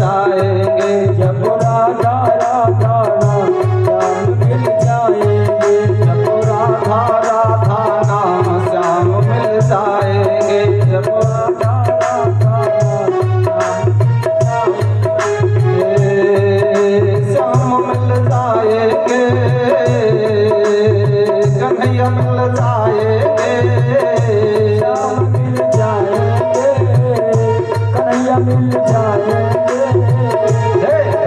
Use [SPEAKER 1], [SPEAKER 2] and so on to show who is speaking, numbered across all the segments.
[SPEAKER 1] जाएंगे, जब राधा राधा नाम श्याम मिल जाएंगे, जब राधा राधा नाम श्याम मिल जाएंगे, जब राधा राधा नाम श्याम मिल जाएंगे, कन्हैया मिल जाएंगे, श्याम मिल जाएंगे, कन्हैया मिल जाएंगे,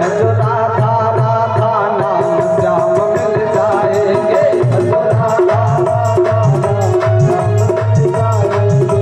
[SPEAKER 1] जो राधा राधा नाम श्याम मिल जाएंगे, जो राधा राधा नाम मिल जाएंगे।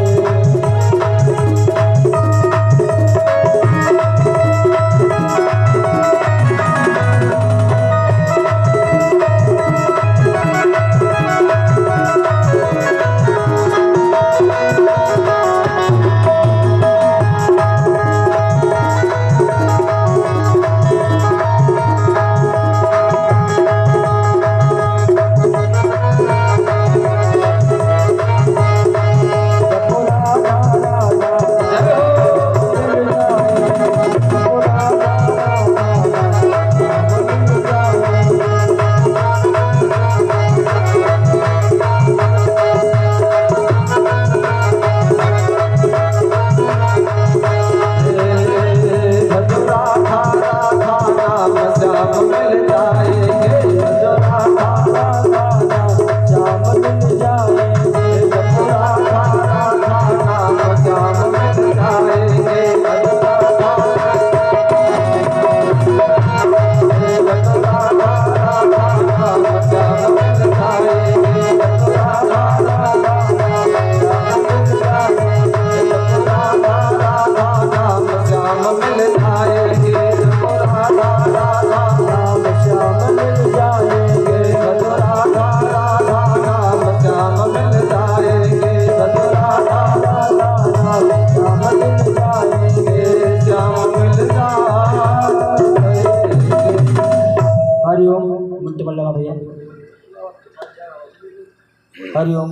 [SPEAKER 1] हरिओम मुंटे मल्ला भैया, हरिओम।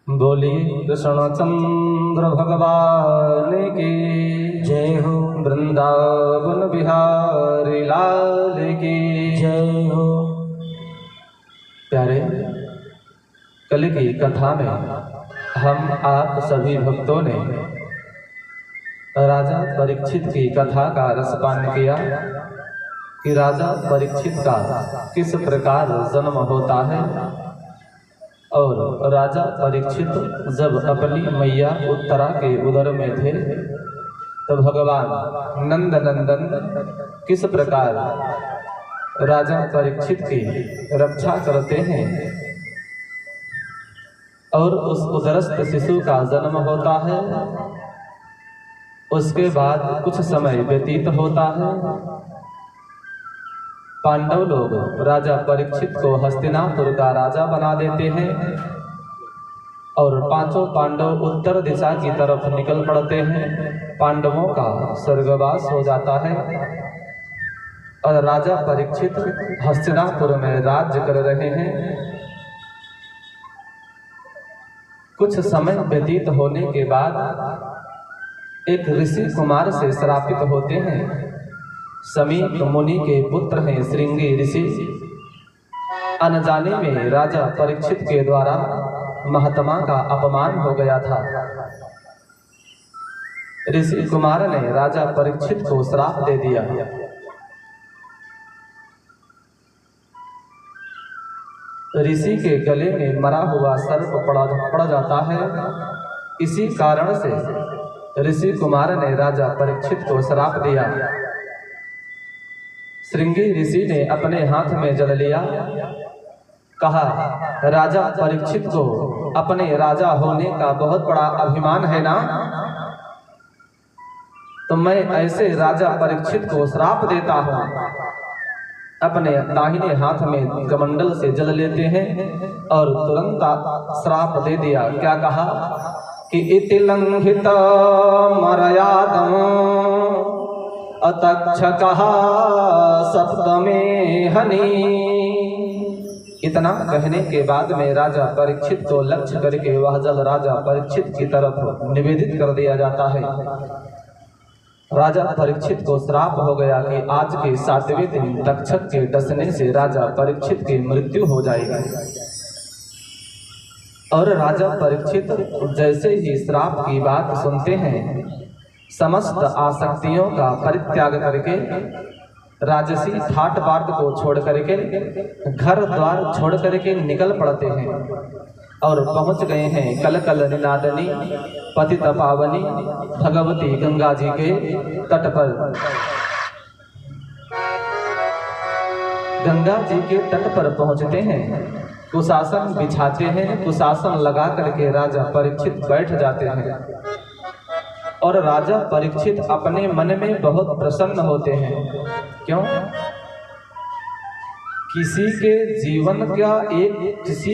[SPEAKER 1] बोलिए कृष्णचंद्र भगवान की जय हो, वृंदावन बिहारी लाल की जय हो। प्यारे, कल की कथा में हम आप सभी भक्तों ने राजा परीक्षित की कथा का रसपान किया कि राजा परीक्षित का किस प्रकार जन्म होता है और राजा परीक्षित जब अपनी मैया उत्तरा के उदर में थे तो भगवान नंद नंदन किस प्रकार राजा परीक्षित की रक्षा करते हैं और उस उदरस्थ शिशु का जन्म होता है। उसके बाद कुछ समय व्यतीत होता है। पांडव लोग राजा परीक्षित को हस्तिनापुर का राजा बना देते हैं और पांचों पांडव उत्तर दिशा की तरफ निकल पड़ते हैं। पांडवों का स्वर्गवास हो जाता है और राजा परीक्षित हस्तिनापुर में राज्य कर रहे हैं। कुछ समय व्यतीत होने के बाद एक ऋषि कुमार से श्रापित होते हैं। समीप मुनि के पुत्र हैं श्रृंगी ऋषि। अनजाने में राजा परीक्षित के द्वारा महात्मा का अपमान हो गया था। ऋषि कुमार ने राजा परीक्षित को श्राप दे दिया। ऋषि के गले में मरा हुआ सर्प पड़ जाता है। इसी कारण से ऋषि कुमार ने राजा परीक्षित को श्राप दिया। श्रृंगी ऋषि ने अपने हाथ में जल लिया। कहा, राजा परीक्षित को अपने राजा होने का बहुत बड़ा अभिमान है ना, तो मैं ऐसे राजा परीक्षित को श्राप देता हूँ। अपने दाहिने हाथ में कमंडल से जल लेते हैं और तुरंत श्राप दे दिया। क्या कहा, कि इति लंघित मर्यादम अतक्षकः सप्तमे हनि। इतना कहने के बाद में राजा परीक्षित को लक्ष्य करके वह जल राजा परीक्षित की तरफ निवेदित कर दिया जाता है। राजा परीक्षित को श्राप हो गया कि आज के 7वें दिन तक्षक के डसने से राजा परीक्षित की मृत्यु हो जाएगी। और राजा परीक्षित जैसे ही श्राप की बात सुनते हैं, समस्त आसक्तियों का परित्याग करके, राजसी ठाट बाट को छोड़ करके, घर द्वार छोड़ करके निकल पड़ते हैं और पहुंच गए हैं कल कल निनादनी पतित पावनी भगवती गंगा जी के तट पर। गंगा जी के तट पर पहुंचते हैं, कुशासन बिछाते हैं, कुशासन लगा करके राजा परीक्षित बैठ जाते हैं। और राजा परीक्षित अपने मन में बहुत प्रसन्न होते हैं। क्यों? किसी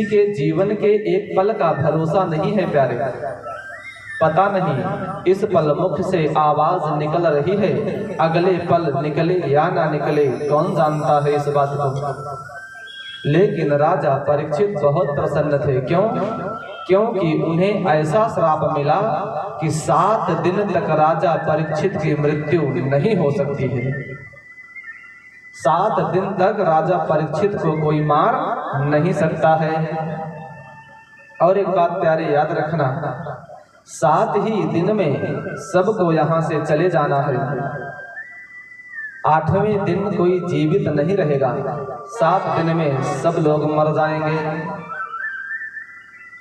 [SPEAKER 1] के जीवन के एक पल का भरोसा नहीं है प्यारे। पता नहीं इस पल मुख से आवाज निकल रही है, अगले पल निकले या ना निकले, कौन जानता है इस बात को। लेकिन राजा परीक्षित बहुत प्रसन्न थे। क्यों? क्योंकि उन्हें ऐसा श्राप मिला कि 7 दिन तक राजा परीक्षित की मृत्यु नहीं हो सकती है। 7 दिन तक राजा परीक्षित को कोई मार नहीं सकता है। और एक बात प्यारे याद रखना, 7 ही दिन में सबको यहाँ से चले जाना है। 8वें दिन कोई जीवित नहीं रहेगा। 7 दिन में सब लोग मर जाएंगे।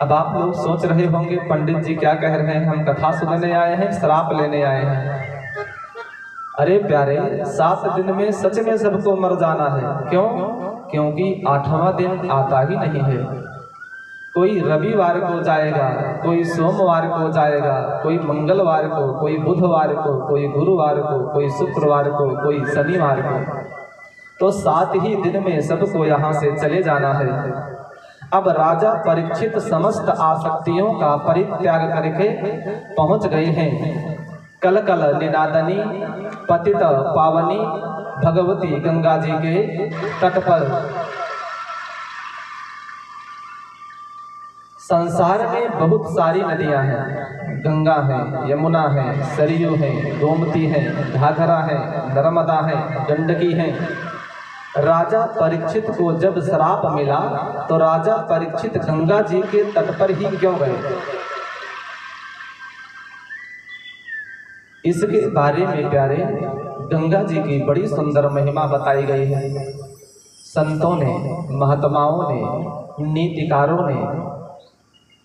[SPEAKER 1] अब आप लोग सोच रहे होंगे पंडित जी क्या कह रहे हैं, हम कथा सुनने आए हैं, श्राप लेने आए हैं। अरे प्यारे, 7 दिन में सच में सबको मर जाना है। क्यों? क्योंकि 8वां दिन आता ही नहीं है। कोई रविवार को जाएगा, कोई सोमवार को जाएगा, कोई मंगलवार को, कोई बुधवार को, कोई गुरुवार को, कोई शुक्रवार को, कोई शनिवार को। तो 7 ही दिन में सबको यहाँ से चले जाना है। अब राजा परीक्षित समस्त आसक्तियों का परित्याग करके पहुंच गए हैं कल कल निनादनी पतित पावनी भगवती गंगा जी के तट पर। संसार में बहुत सारी नदियां हैं, गंगा है, यमुना है, सरयू है, गोमती है, घाघरा है, नर्मदा है, गंडकी है। राजा परीक्षित को जब श्राप मिला तो राजा परीक्षित गंगा जी के तट पर ही क्यों गए? इसके बारे में प्यारे गंगा जी की बड़ी सुंदर महिमा बताई गई है। संतों ने, महात्माओं ने, नीतिकारों ने,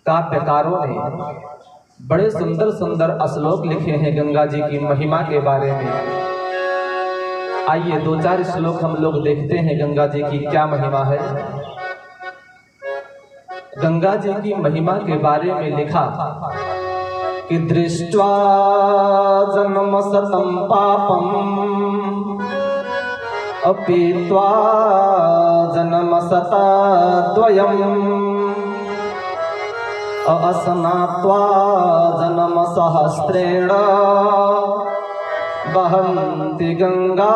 [SPEAKER 1] काव्यकारों ने बड़े सुंदर सुंदर श्लोक लिखे हैं गंगा जी की महिमा के बारे में। आइए 2-4 श्लोक हम लोग देखते हैं गंगा जी की क्या महिमा है। गंगा जी की महिमा के बारे में लिखा कि दृष्ट्वा जन्म शतं पापम अपीत्वा जन्म शतद्वयम् असनात्वा जन्म सहस्रेण वहन्ति गंगा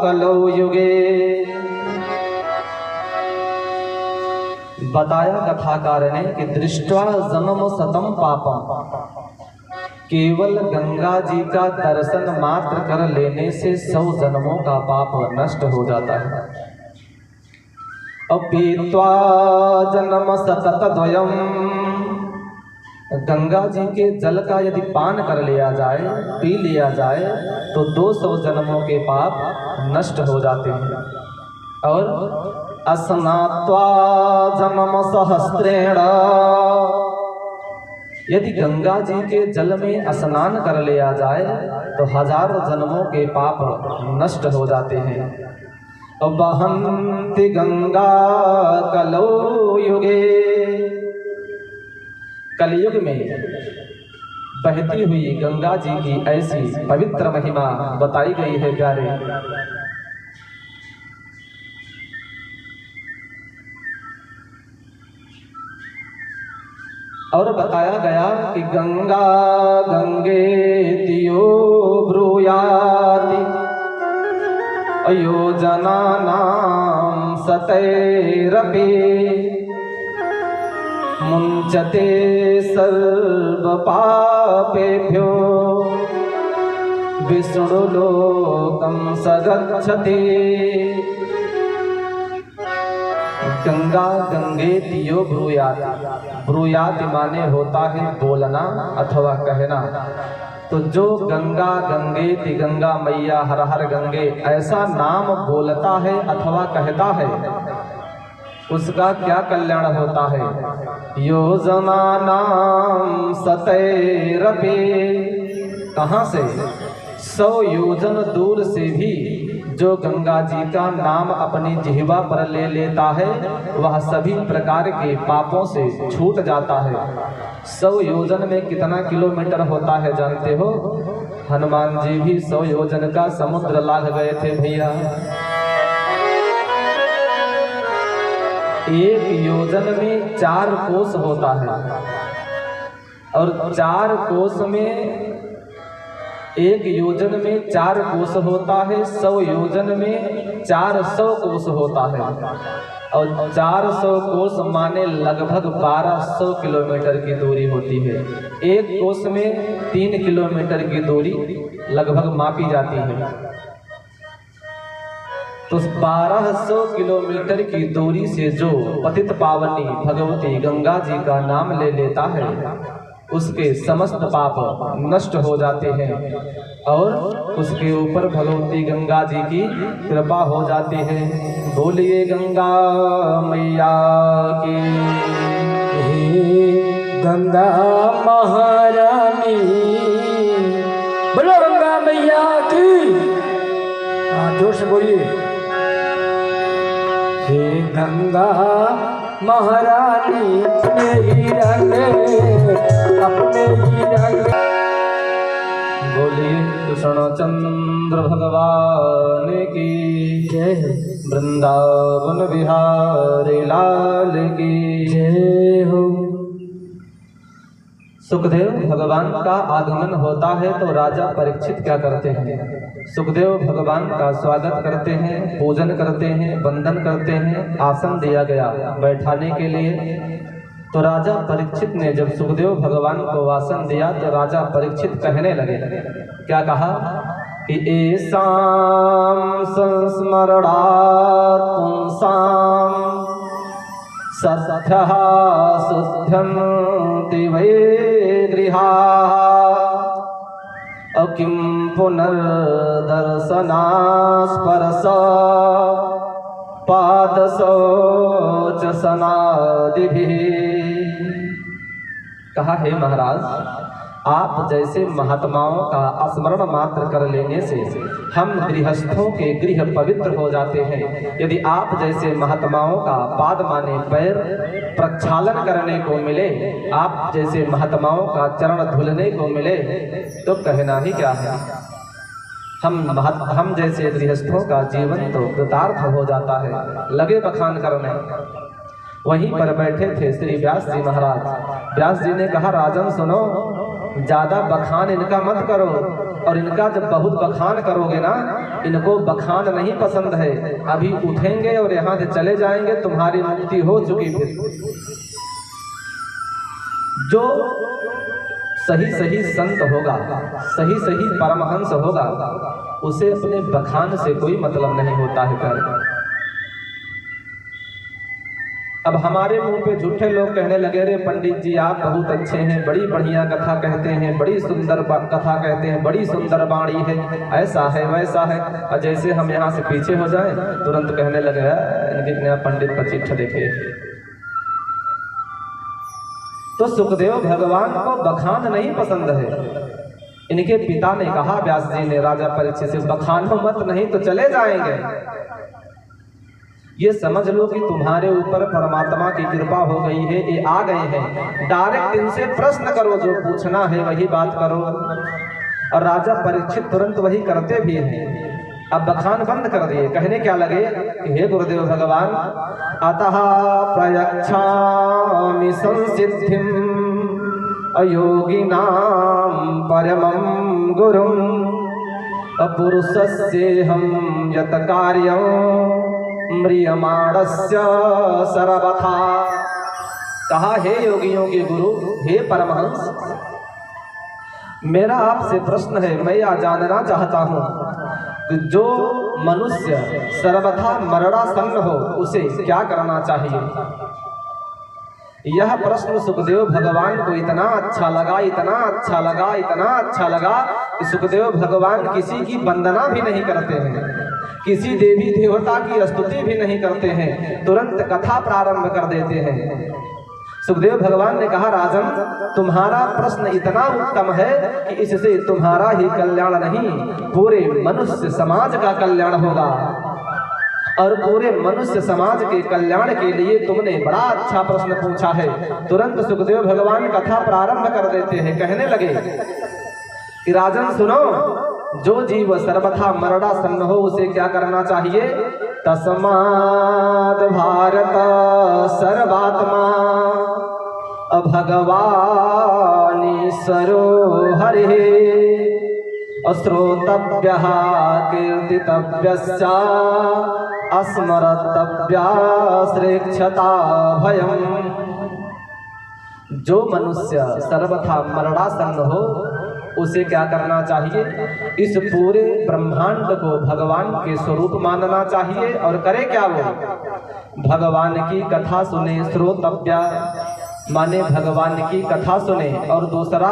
[SPEAKER 1] कलौ युगे। बताया कथाकार ने कि दृष्ट्वा जन्म शतं पापम, केवल गंगा जी का दर्शन मात्र कर लेने से 100 जन्मों का पाप नष्ट हो जाता है। अपीत्वा जन्म शतद्वयम्, गंगा जी के जल का यदि पान कर लिया जाए, पी लिया जाए तो 200 जन्मों के पाप नष्ट हो जाते हैं। और अस्नात्वा जन्म सहस्रेण, यदि गंगा जी के जल में स्नान कर लिया जाए तो 1000 जन्मों के पाप नष्ट हो जाते हैं। वहन्ति गंगा कलौ युगे, कलयुग में बहती हुई गंगा जी की ऐसी पवित्र महिमा बताई गई है प्यारे। और बताया गया कि गंगा गंगे तियो ब्रूयाति योजना नाम सतैरपि मुंचते सर्व पापेभ्यो विष्णुलोकं सगच्छति। गंगा गंगेति यो ब्रूयाति, ब्रूयाति माने होता है बोलना अथवा कहना। तो जो गंगा गंगेति, गंगा मैया हर हर गंगे ऐसा नाम बोलता है अथवा कहता है, उसका क्या कल्याण होता है। योजना नाम सतैरपि, कहाँ से, 100 योजन दूर से भी जो गंगा जी का नाम अपनी जिह्वा पर ले लेता है वह सभी प्रकार के पापों से छूट जाता है। 100 योजन में कितना किलोमीटर होता है जानते हो? हनुमान जी भी 100 योजन का समुद्र लांघ गए थे भैया। 1 योजन में 4 कोस होता है और 4 कोस में 1 योजन में 4 कोस होता है, 100 योजन में 400 कोस होता है और 400 कोस माने लगभग 1200 किलोमीटर की दूरी होती है। 1 कोस में 3 किलोमीटर की दूरी लगभग मापी जाती है। तो 1200 किलोमीटर की दूरी से जो पतित पावनी भगवती गंगा जी का नाम ले लेता है उसके समस्त पाप नष्ट हो जाते हैं और उसके ऊपर भगवती गंगा जी की कृपा हो जाती है। बोलिए गंगा मैया की।
[SPEAKER 2] गंगा महारानी, बोलो गंगा मैया की। हाँ, जोर से बोलिए। हे गंगा महारानी अपने ही रंग, अपने ही रंग।
[SPEAKER 1] बोलिए कृष्ण चंद्र भगवान की
[SPEAKER 2] जय,
[SPEAKER 1] वृंदावन बिहारी लाल की
[SPEAKER 2] जय हो।
[SPEAKER 1] सुखदेव भगवान का आगमन होता है तो राजा परीक्षित क्या करते हैं? सुखदेव भगवान का स्वागत करते हैं, पूजन करते हैं, वंदन करते हैं। आसन दिया गया बैठाने के लिए। तो राजा परीक्षित ने जब सुखदेव भगवान को आसन दिया तो राजा परीक्षित कहने लगे, क्या कहा कि एसाम संस्मरणात् पुंसाम सत्यः शुद्धन्ति वै गृहाः अकिं पुनर्दर्शनास्पर्श पादशौच सनादिभिः। कहा, हे महाराज, आप जैसे महात्माओं का स्मरण मात्र कर लेने से हम गृहस्थों के गृह पवित्र हो जाते हैं। यदि आप जैसे महात्माओं का पाद माने पैर प्रक्षालन करने को मिले, आप जैसे महात्माओं का चरण धुलने को मिले तो कहना ही क्या है। हम जैसे गृहस्थों का जीवन तो कृतार्थ हो जाता है। लगे बखान करने। वहीं पर बैठे थे श्री व्यास जी महाराज। व्यास जी ने कहा, राजन सुनो, ज्यादा बखान इनका मत करो, और इनका जब बहुत बखान करोगे ना, इनको बखान नहीं पसंद है। अभी उठेंगे और यहाँ से चले जाएंगे, तुम्हारी मुक्ति हो चुकी। फिर जो सही सही संत होगा, सही सही परमहंस होगा, उसे अपने बखान से कोई मतलब नहीं होता है। कर अब हमारे मुंह पे झूठे लोग कहने लगे, रे पंडित जी आप बहुत अच्छे हैं, बड़ी बढ़िया कथा कहते हैं, बड़ी सुंदर कथा कहते हैं, बड़ी सुंदर वाणी है, ऐसा है वैसा है। और जैसे हम यहाँ से पीछे हो जाएं तुरंत कहने लगे, इनके नया पंडित का चिट्ठ देखे। तो सुखदेव भगवान को बखान नहीं पसंद है। इनके पिता ने कहा, व्यास जी ने राजा परीक्षित से, बखानो मत, नहीं तो चले जाएंगे। ये समझ लो कि तुम्हारे ऊपर परमात्मा की कृपा हो गई है, ये आ गए हैं। डायरेक्ट इनसे प्रश्न करो, जो पूछना है वही बात करो। और राजा परीक्षित तुरंत वही करते भी हैं। अब बखान बंद कर दिए। कहने क्या लगे कि हे गुरुदेव भगवान, अतः प्रयच्छामि संसिद्धिं अयोगिनां परमं गुरुं पुरुषस्येहं यत् कार्यं म्रियमाणस्य सर्वथा। कहा, हे योगियों के गुरु, हे परमहंस, मेरा आपसे प्रश्न है। मैं यह जानना चाहता हूँ कि जो मनुष्य सर्वथा मरणासन्न हो उसे क्या करना चाहिए। यह प्रश्न सुखदेव भगवान को इतना अच्छा लगा, इतना अच्छा लगा, इतना अच्छा लगा कि सुखदेव भगवान किसी की वंदना भी नहीं करते हैं, किसी देवी देवता की स्तुति भी नहीं करते हैं, तुरंत कथा प्रारंभ कर देते हैं। सुखदेव भगवान ने कहा, राजन, तुम्हारा प्रश्न इतना उत्तम है कि इससे तुम्हारा ही कल्याण नहीं, पूरे मनुष्य समाज का कल्याण होगा। और पूरे मनुष्य समाज के कल्याण के लिए तुमने बड़ा अच्छा प्रश्न पूछा है। तुरंत सुखदेव भगवान कथा प्रारंभ कर देते हैं। कहने लगे कि राजन सुनो, जो जीव सर्वथा मरणासन्न हो उसे क्या करना चाहिए। तस्माद् भारत सर्वात्मा भगवानीश्वरो हरिः श्रोतव्यः कीर्तितव्यश्च स्मर्तव्या श्रेक्षता भयम्। जो मनुष्य सर्वथा मरणासन्न हो उसे क्या करना चाहिए। इस पूरे ब्रह्मांड को भगवान के स्वरूप मानना चाहिए और करे क्या, वो भगवान की कथा सुने। श्रोतव्या माने भगवान की कथा सुने, और दूसरा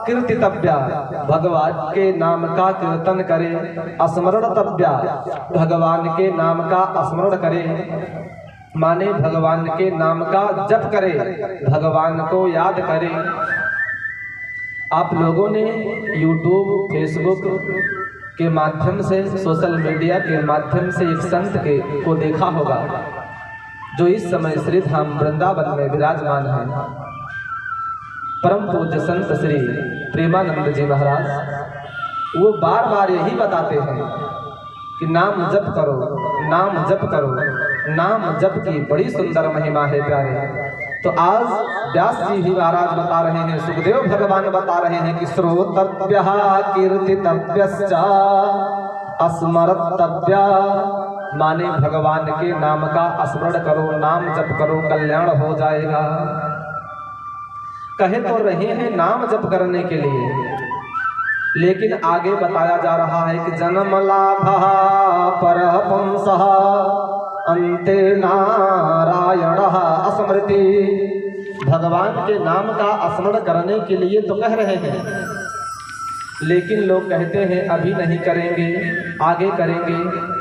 [SPEAKER 1] कीर्तितव्या भगवान के नाम का कीर्तन करे। स्मरणतव्या भगवान के नाम का स्मरण करे, माने भगवान के नाम का जप करे, भगवान को याद करे। आप लोगों ने यूट्यूब, फेसबुक के माध्यम से, सोशल मीडिया के माध्यम से एक संत को देखा होगा जो इस समय श्री धाम वृंदावन में विराजमान है। परम पूज्य संत श्री प्रेमानंद जी महाराज, वो बार बार यही बताते हैं कि नाम जप करो, नाम जप करो। नाम जप की बड़ी सुंदर महिमा है प्यारे। तो आज व्यास जी भी महाराज बता रहे हैं, सुखदेव भगवान बता रहे हैं कि श्रोतव्यः कीर्तितव्यश्च स्मर्तव्या माने भगवान के नाम का स्मरण करो, नाम जप करो, कल्याण हो जाएगा। कहे तो रहे हैं नाम जप करने के लिए, लेकिन आगे बताया जा रहा है कि जन्म लाभः परपुंसः अन्ते नारायणः स्मृति। भगवान के नाम का स्मरण करने के लिए तो कह रहे हैं, लेकिन लोग कहते हैं अभी नहीं करेंगे, आगे करेंगे,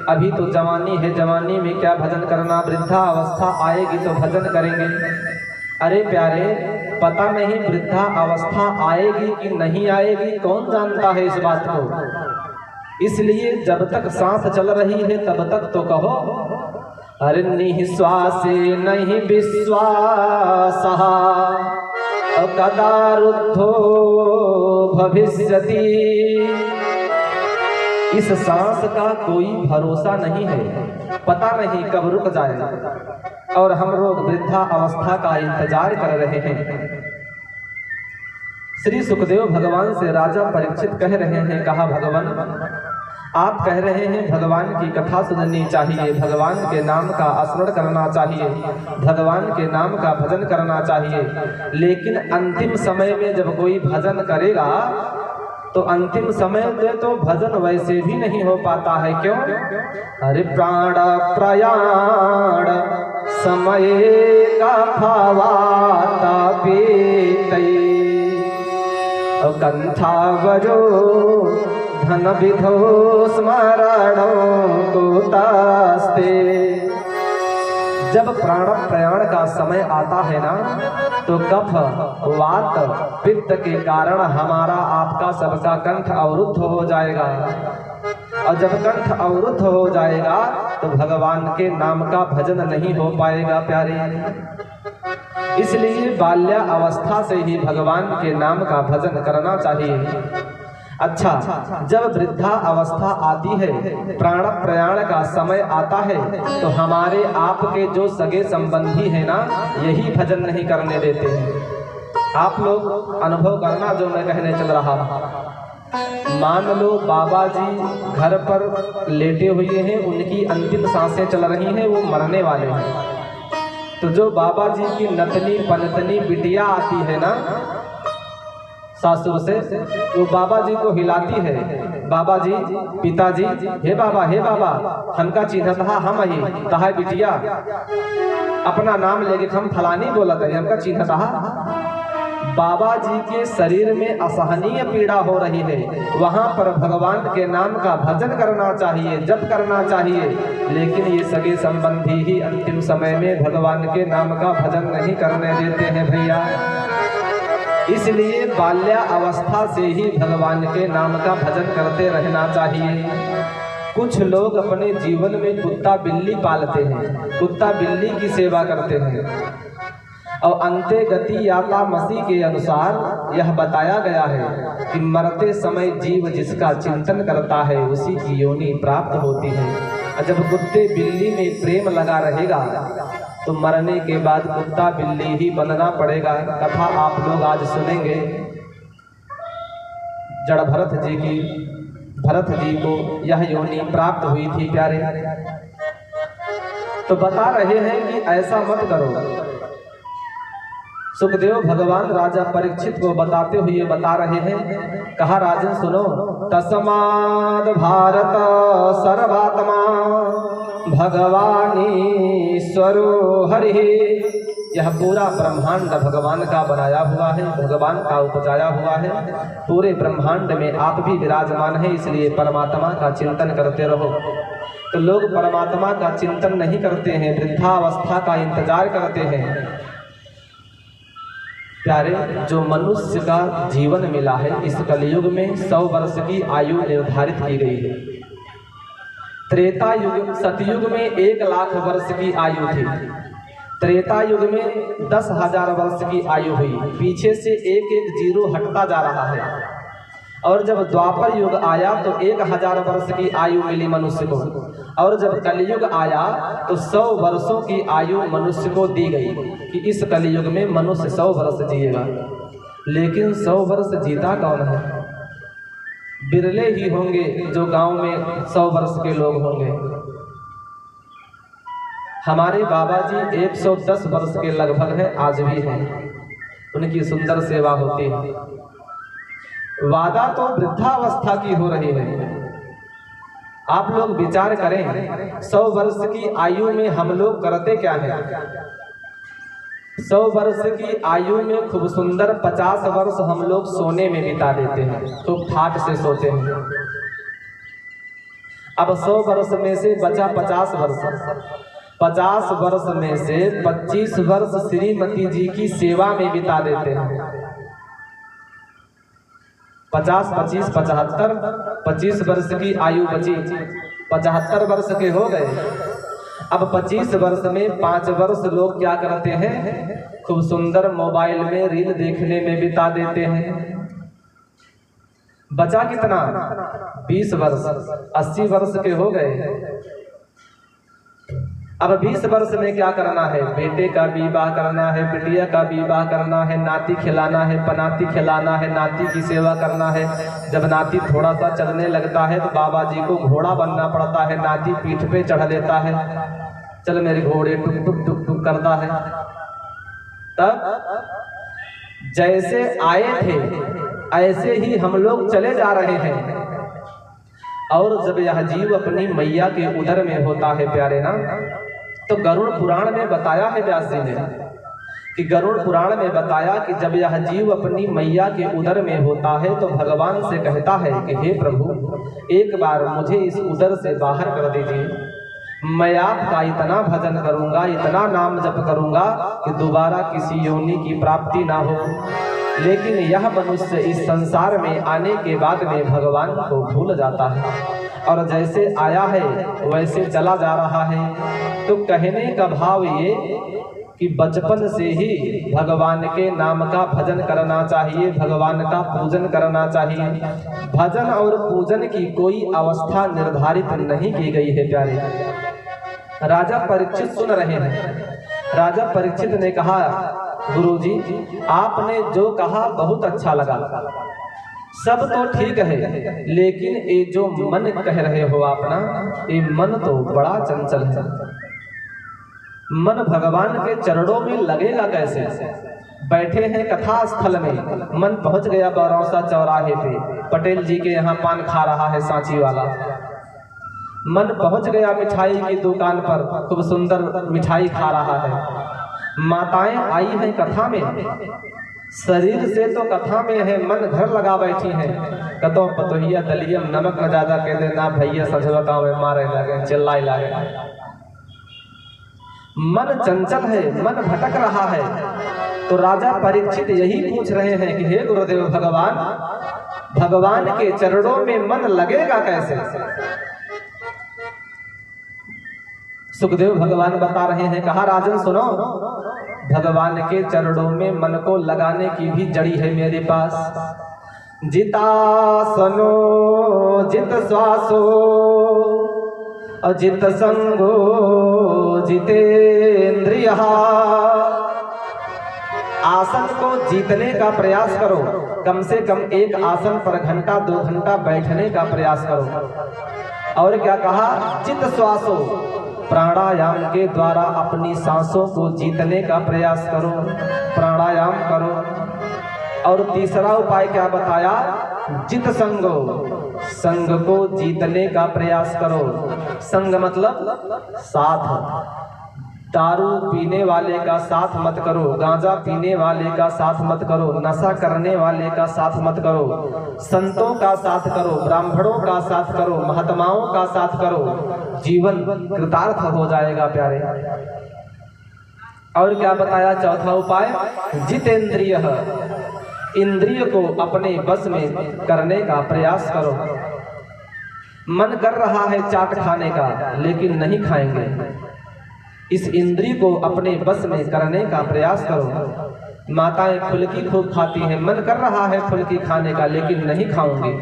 [SPEAKER 1] अभी तो जवानी है, जवानी में क्या भजन करना, वृद्धा अवस्था आएगी तो भजन करेंगे। अरे प्यारे, पता नहीं वृद्धा अवस्था आएगी कि नहीं आएगी, कौन जानता है इस बात को। इसलिए जब तक सांस चल रही है तब तक तो कहो। अरे निःश्वासे नहीं विश्वासः कदा रुद्धो भविष्यति। इस सांस का कोई भरोसा नहीं है, पता नहीं कब रुक जाए, और हम लोग वृद्धा अवस्था का इंतजार कर रहे हैं। श्री सुखदेव भगवान से राजा परीक्षित कह रहे हैं, कहा भगवान आप कह रहे हैं भगवान की कथा सुननी चाहिए, भगवान के नाम का स्मरण करना चाहिए, भगवान के नाम का भजन करना चाहिए, लेकिन अंतिम समय में जब कोई भजन करेगा तो अंतिम समय में तो भजन वैसे भी नहीं हो पाता है। क्यों? अरे प्राण प्रयाण समय का भावाता पीते कंठावरो धन विधो स्मरणों को तास्ते। जब प्राण प्रयाण का समय आता है ना, तो कफ वात पित्त के कारण हमारा आपका सबका कंठ अवरुद्ध हो जाएगा, और जब कंठ अवरुद्ध हो जाएगा तो भगवान के नाम का भजन नहीं हो पाएगा प्यारे। इसलिए बाल्या अवस्था से ही भगवान के नाम का भजन करना चाहिए। अच्छा, जब वृद्धा अवस्था आती है, प्राण प्रयाण का समय आता है, तो हमारे आपके जो सगे संबंधी हैं ना, यही भजन नहीं करने देते हैं। आप लोग अनुभव करना जो मैं कहने चल रहा हूँ। मान लो बाबा जी घर पर लेटे हुए हैं, उनकी अंतिम सांसें चल रही हैं, वो मरने वाले हैं। तो जो बाबा जी की नतनी पनतनी बिटिया आती है ना सासुर से, वो बाबा जी को हिलाती है, बाबा जी पिताजी, हे बाबा हमका चिन्हत हा हम ही तहा बिटिया, अपना नाम लेके हम फलानी बोलत है, हमका चिन्हत हा। बाबा जी के शरीर में असहनीय पीड़ा हो रही है, वहां पर भगवान के नाम का भजन करना चाहिए, जप करना चाहिए, लेकिन ये सगे संबंधी ही अंतिम समय में भगवान के नाम का भजन नहीं करने देते हैं भैया। इसलिए बाल्यावस्था से ही भगवान के नाम का भजन करते रहना चाहिए। कुछ लोग अपने जीवन में कुत्ता बिल्ली पालते हैं, कुत्ता बिल्ली की सेवा करते हैं, और अंते गति याता मसीह के अनुसार यह बताया गया है कि मरते समय जीव जिसका चिंतन करता है उसी की योनि प्राप्त होती है। और जब कुत्ते बिल्ली में प्रेम लगा रहेगा तो मरने के बाद कुत्ता बिल्ली ही बनना पड़ेगा। कथा आप लोग आज सुनेंगे, जड़ भरत जी को यह योनि प्राप्त हुई थी प्यारे। तो बता रहे हैं कि ऐसा मत करो। सुखदेव भगवान राजा परीक्षित को बताते हुए बता रहे हैं, कहा राजन सुनो, तस्माद भारत सर्वात्मा भगवानीश्वरो हरि। यह पूरा ब्रह्मांड भगवान का बनाया हुआ है, भगवान का उपजाया हुआ है। पूरे ब्रह्मांड में आप भी विराजमान हैं, इसलिए परमात्मा का चिंतन करते रहो। तो लोग परमात्मा का चिंतन नहीं करते हैं, वृद्धावस्था का इंतजार करते हैं। प्यारे, जो मनुष्य का जीवन मिला है इस कलयुग में 100 वर्ष की आयु निर्धारित की गई है। त्रेता युग सतयुग में 1 लाख वर्ष की आयु थी, त्रेता युग में 10,000 वर्ष की आयु हुई, पीछे से एक एक जीरो हटता जा रहा है। और जब द्वापर युग आया तो 1000 वर्ष की आयु मिली मनुष्य को, और जब कलयुग आया तो 100 वर्षों की आयु मनुष्य को दी गई कि इस कलयुग में मनुष्य 100 वर्ष जिएगा। लेकिन 100 वर्ष जीता कौन है? बिरले ही होंगे जो गांव में 100 वर्ष के लोग होंगे। हमारे बाबा जी 110 वर्ष के लगभग हैं, आज भी हैं, उनकी सुंदर सेवा होती है। वादा तो वृद्धावस्था की हो रही है। आप लोग विचार करें, 100 वर्ष की आयु में हम लोग करते क्या हैं? 100 वर्ष की आयु में खूब सुंदर 50 वर्ष हम लोग सोने में बिता देते हैं, खूब ठाट से सोते हैं। अब 100 वर्ष में से बचा 50 वर्ष, 50 वर्ष में से 25 वर्ष श्रीमती जी की सेवा में बिता देते हैं। 50, 25, 75, 25 वर्ष की आयु बची, 75 वर्ष के हो गए। अब 25 वर्ष में 5 वर्ष लोग क्या करते हैं? खूब सुंदर मोबाइल में रील देखने में बिता देते हैं। बचा कितना? 20 वर्ष, 80 वर्ष के हो गए। अब 20 वर्ष में क्या करना है? बेटे का विवाह करना है, बिटिया का विवाह करना है, नाती खिलाना है, पनाती खिलाना है, नाती की सेवा करना है। जब नाती थोड़ा सा चलने लगता है तो बाबा जी को घोड़ा बनना पड़ता है, नाती पीठ पे चढ़ लेता है, चल मेरे घोड़े टुक टुक टुक टुक करता है। तब जैसे आए थे ऐसे ही हम लोग चले जा रहे हैं। और जब यह जीव अपनी मैया के उदर में होता है प्यारे ना, तो गरुड़ पुराण में बताया है व्यास जी ने कि गरुड़ पुराण में बताया कि जब यह जीव अपनी मैया के उदर में होता है तो भगवान से कहता है कि हे प्रभु, एक बार मुझे इस उदर से बाहर कर दीजिए, मैं आपका इतना भजन करूंगा, इतना नाम जप करूंगा कि दोबारा किसी योनि की प्राप्ति ना हो। लेकिन यह मनुष्य इस संसार में आने के बाद में भगवान को भूल जाता है और जैसे आया है वैसे चला जा रहा है। तो कहने का भाव ये कि बचपन से ही भगवान के नाम का भजन करना चाहिए, भगवान का पूजन करना चाहिए। भजन और पूजन की कोई अवस्था निर्धारित नहीं की गई है प्यारे। राजा परीक्षित सुन रहे हैं। राजा परीक्षित ने कहा, गुरुजी, आपने जो कहा बहुत अच्छा लगा, सब तो ठीक है, लेकिन ये जो मन कह रहे हो आप ना, ये मन तो बड़ा चंचल है। मन भगवान के चरणों में लगेगा कैसे? बैठे हैं कथा स्थल में, मन पहुंच गया बरौसा चौराहे पे, पटेल जी के यहाँ पान खा रहा है सांची वाला। मन पहुंच गया मिठाई की दुकान पर, खूब सुंदर मिठाई खा रहा है। माताएं आई हैं कथा में, शरीर से तो कथा में है, मन घर लगा बैठी है। कतो पतोहिया दलियम नमक न ज्यादा कह देना भैया सजवा गाँव में मारे लगे, चिल्लाई लगे। मन चंचल है, मन भटक रहा है। तो राजा परीक्षित यही पूछ रहे हैं कि हे गुरुदेव भगवान, भगवान के चरणों में मन लगेगा कैसे? सुखदेव भगवान बता रहे हैं, कहा राजन सुनो, भगवान के चरणों में मन को लगाने की भी जड़ी है मेरे पास। जितासनो जित श्वासो अजित संगो जितेंद्रिय। आसन को जीतने का प्रयास करो, कम से कम एक आसन पर घंटा 2 घंटा बैठने का प्रयास करो। और क्या कहा? चित श्वासो, प्राणायाम के द्वारा अपनी सांसों को जीतने का प्रयास करो, प्राणायाम करो। और तीसरा उपाय क्या बताया? जित संगो, संग को जीतने का प्रयास करो। संग मतलब साथ। दारू पीने वाले का साथ मत करो, गांजा पीने वाले का साथ मत करो, नशा करने वाले का साथ मत करो, संतों का साथ करो, ब्राह्मणों का साथ करो, महात्माओं का साथ करो, जीवन कृतार्थ हो जाएगा प्यारे। और क्या बताया चौथा उपाय? जितेंद्रिय, इंद्रिय को अपने बस में करने का प्रयास करो। मन कर रहा है चाट खाने का, लेकिन नहीं खाएंगे। इस इंद्रिय को अपने बस में करने का प्रयास करो। माताएं फुल्की खूब खाती हैं, मन कर रहा है फुल्की खाने का, लेकिन नहीं खाऊंगी।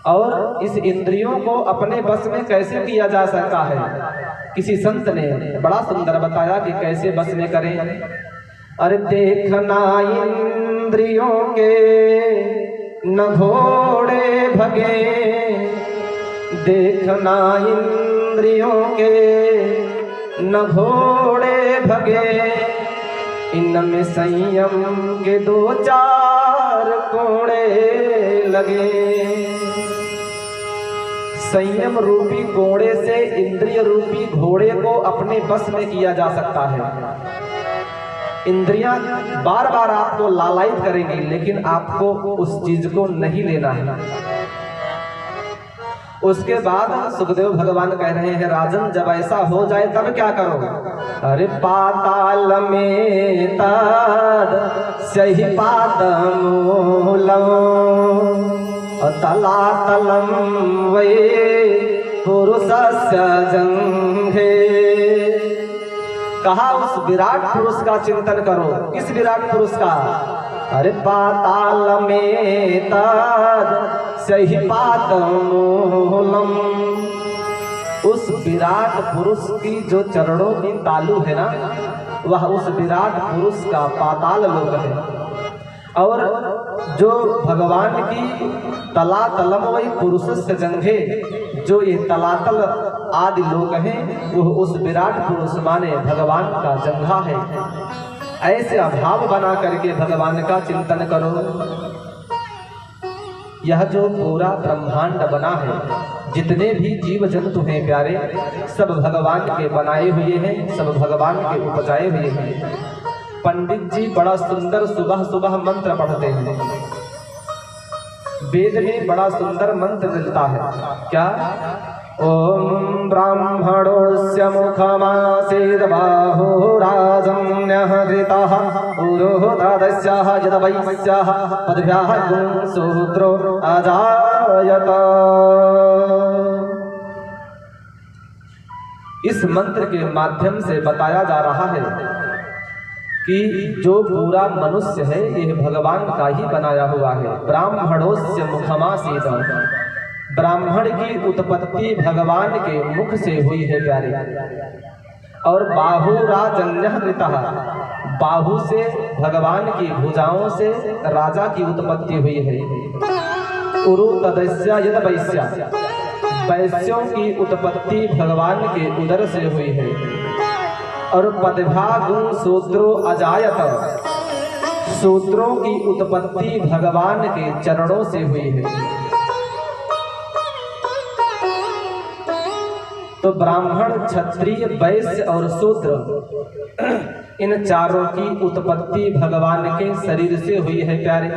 [SPEAKER 1] और इस इंद्रियों को अपने बस में कैसे किया जा सकता है? किसी संत ने बड़ा सुंदर बताया कि कैसे बस में करें। अरे देखना इंद्रियों के न घोड़े भगे, देखना इंद्रियों के न घोड़े भगे, इनमें संयम के 2-4 कोड़े लगे। संयम रूपी कोड़े से इंद्रिय रूपी घोड़े को अपने बस में किया जा सकता है। इंद्रियां बार बार आपको लालायित करेंगी, लेकिन आपको उस चीज को नहीं लेना है। उसके बाद सुखदेव भगवान कह रहे हैं, राजन जब ऐसा हो जाए तब क्या करो? अरे पाताल में तद सही पादमूलम तलातलम वै पुरुषस्य जंघे। कहा उस विराट पुरुष का चिंतन करो। किस विराट पुरुष का? अरे पाताल में तद सही पादमूलम, उस विराट पुरुष की जो चरणों की तालू है ना, वह उस विराट पुरुष का पाताल लोक है। और जो भगवान की तलातलम वही पुरुष से जंघे, जो ये तलातल आदि लोक हैं, वो उस विराट पुरुष माने भगवान का जंघा है। ऐसे अभाव बना करके भगवान का चिंतन करो। यह जो पूरा ब्रह्मांड बना है, जितने भी जीव जंतु हैं प्यारे, सब भगवान के बनाए हुए हैं, सब भगवान के उपजाए हुए हैं। पंडित जी बड़ा सुंदर सुबह सुबह मंत्र पढ़ते हैं। वेद में बड़ा सुंदर मंत्र मिलता है। क्या? ओम ब्राह्मणोस्य मुखमासीद बाहुराजन्यः कृतः पुरोहतस्यः यद्वैस्यः पद्भ्यः गुणसूत्रो अजायत। इस मंत्र के माध्यम से बताया जा रहा है कि जो पूरा मनुष्य है यह भगवान का ही बनाया हुआ है। ब्राह्मणोस्य मुखमासीद, ब्राह्मण की उत्पत्ति भगवान के मुख से हुई है प्यारे। और बाहुराजन्यकृतः, बाहु से भगवान की भुजाओं से राजा की उत्पत्ति हुई है। उरु तदस्या यद वैश्या, वैश्यों की उत्पत्ति भगवान के उदर से हुई है। और पदभागुं शूद्रो अजायत, शूद्रों की उत्पत्ति भगवान के चरणों से हुई है। तो ब्राह्मण, क्षत्रिय, वैश्य और शूद्र, इन चारों की उत्पत्ति भगवान के शरीर से हुई है। प्यारे,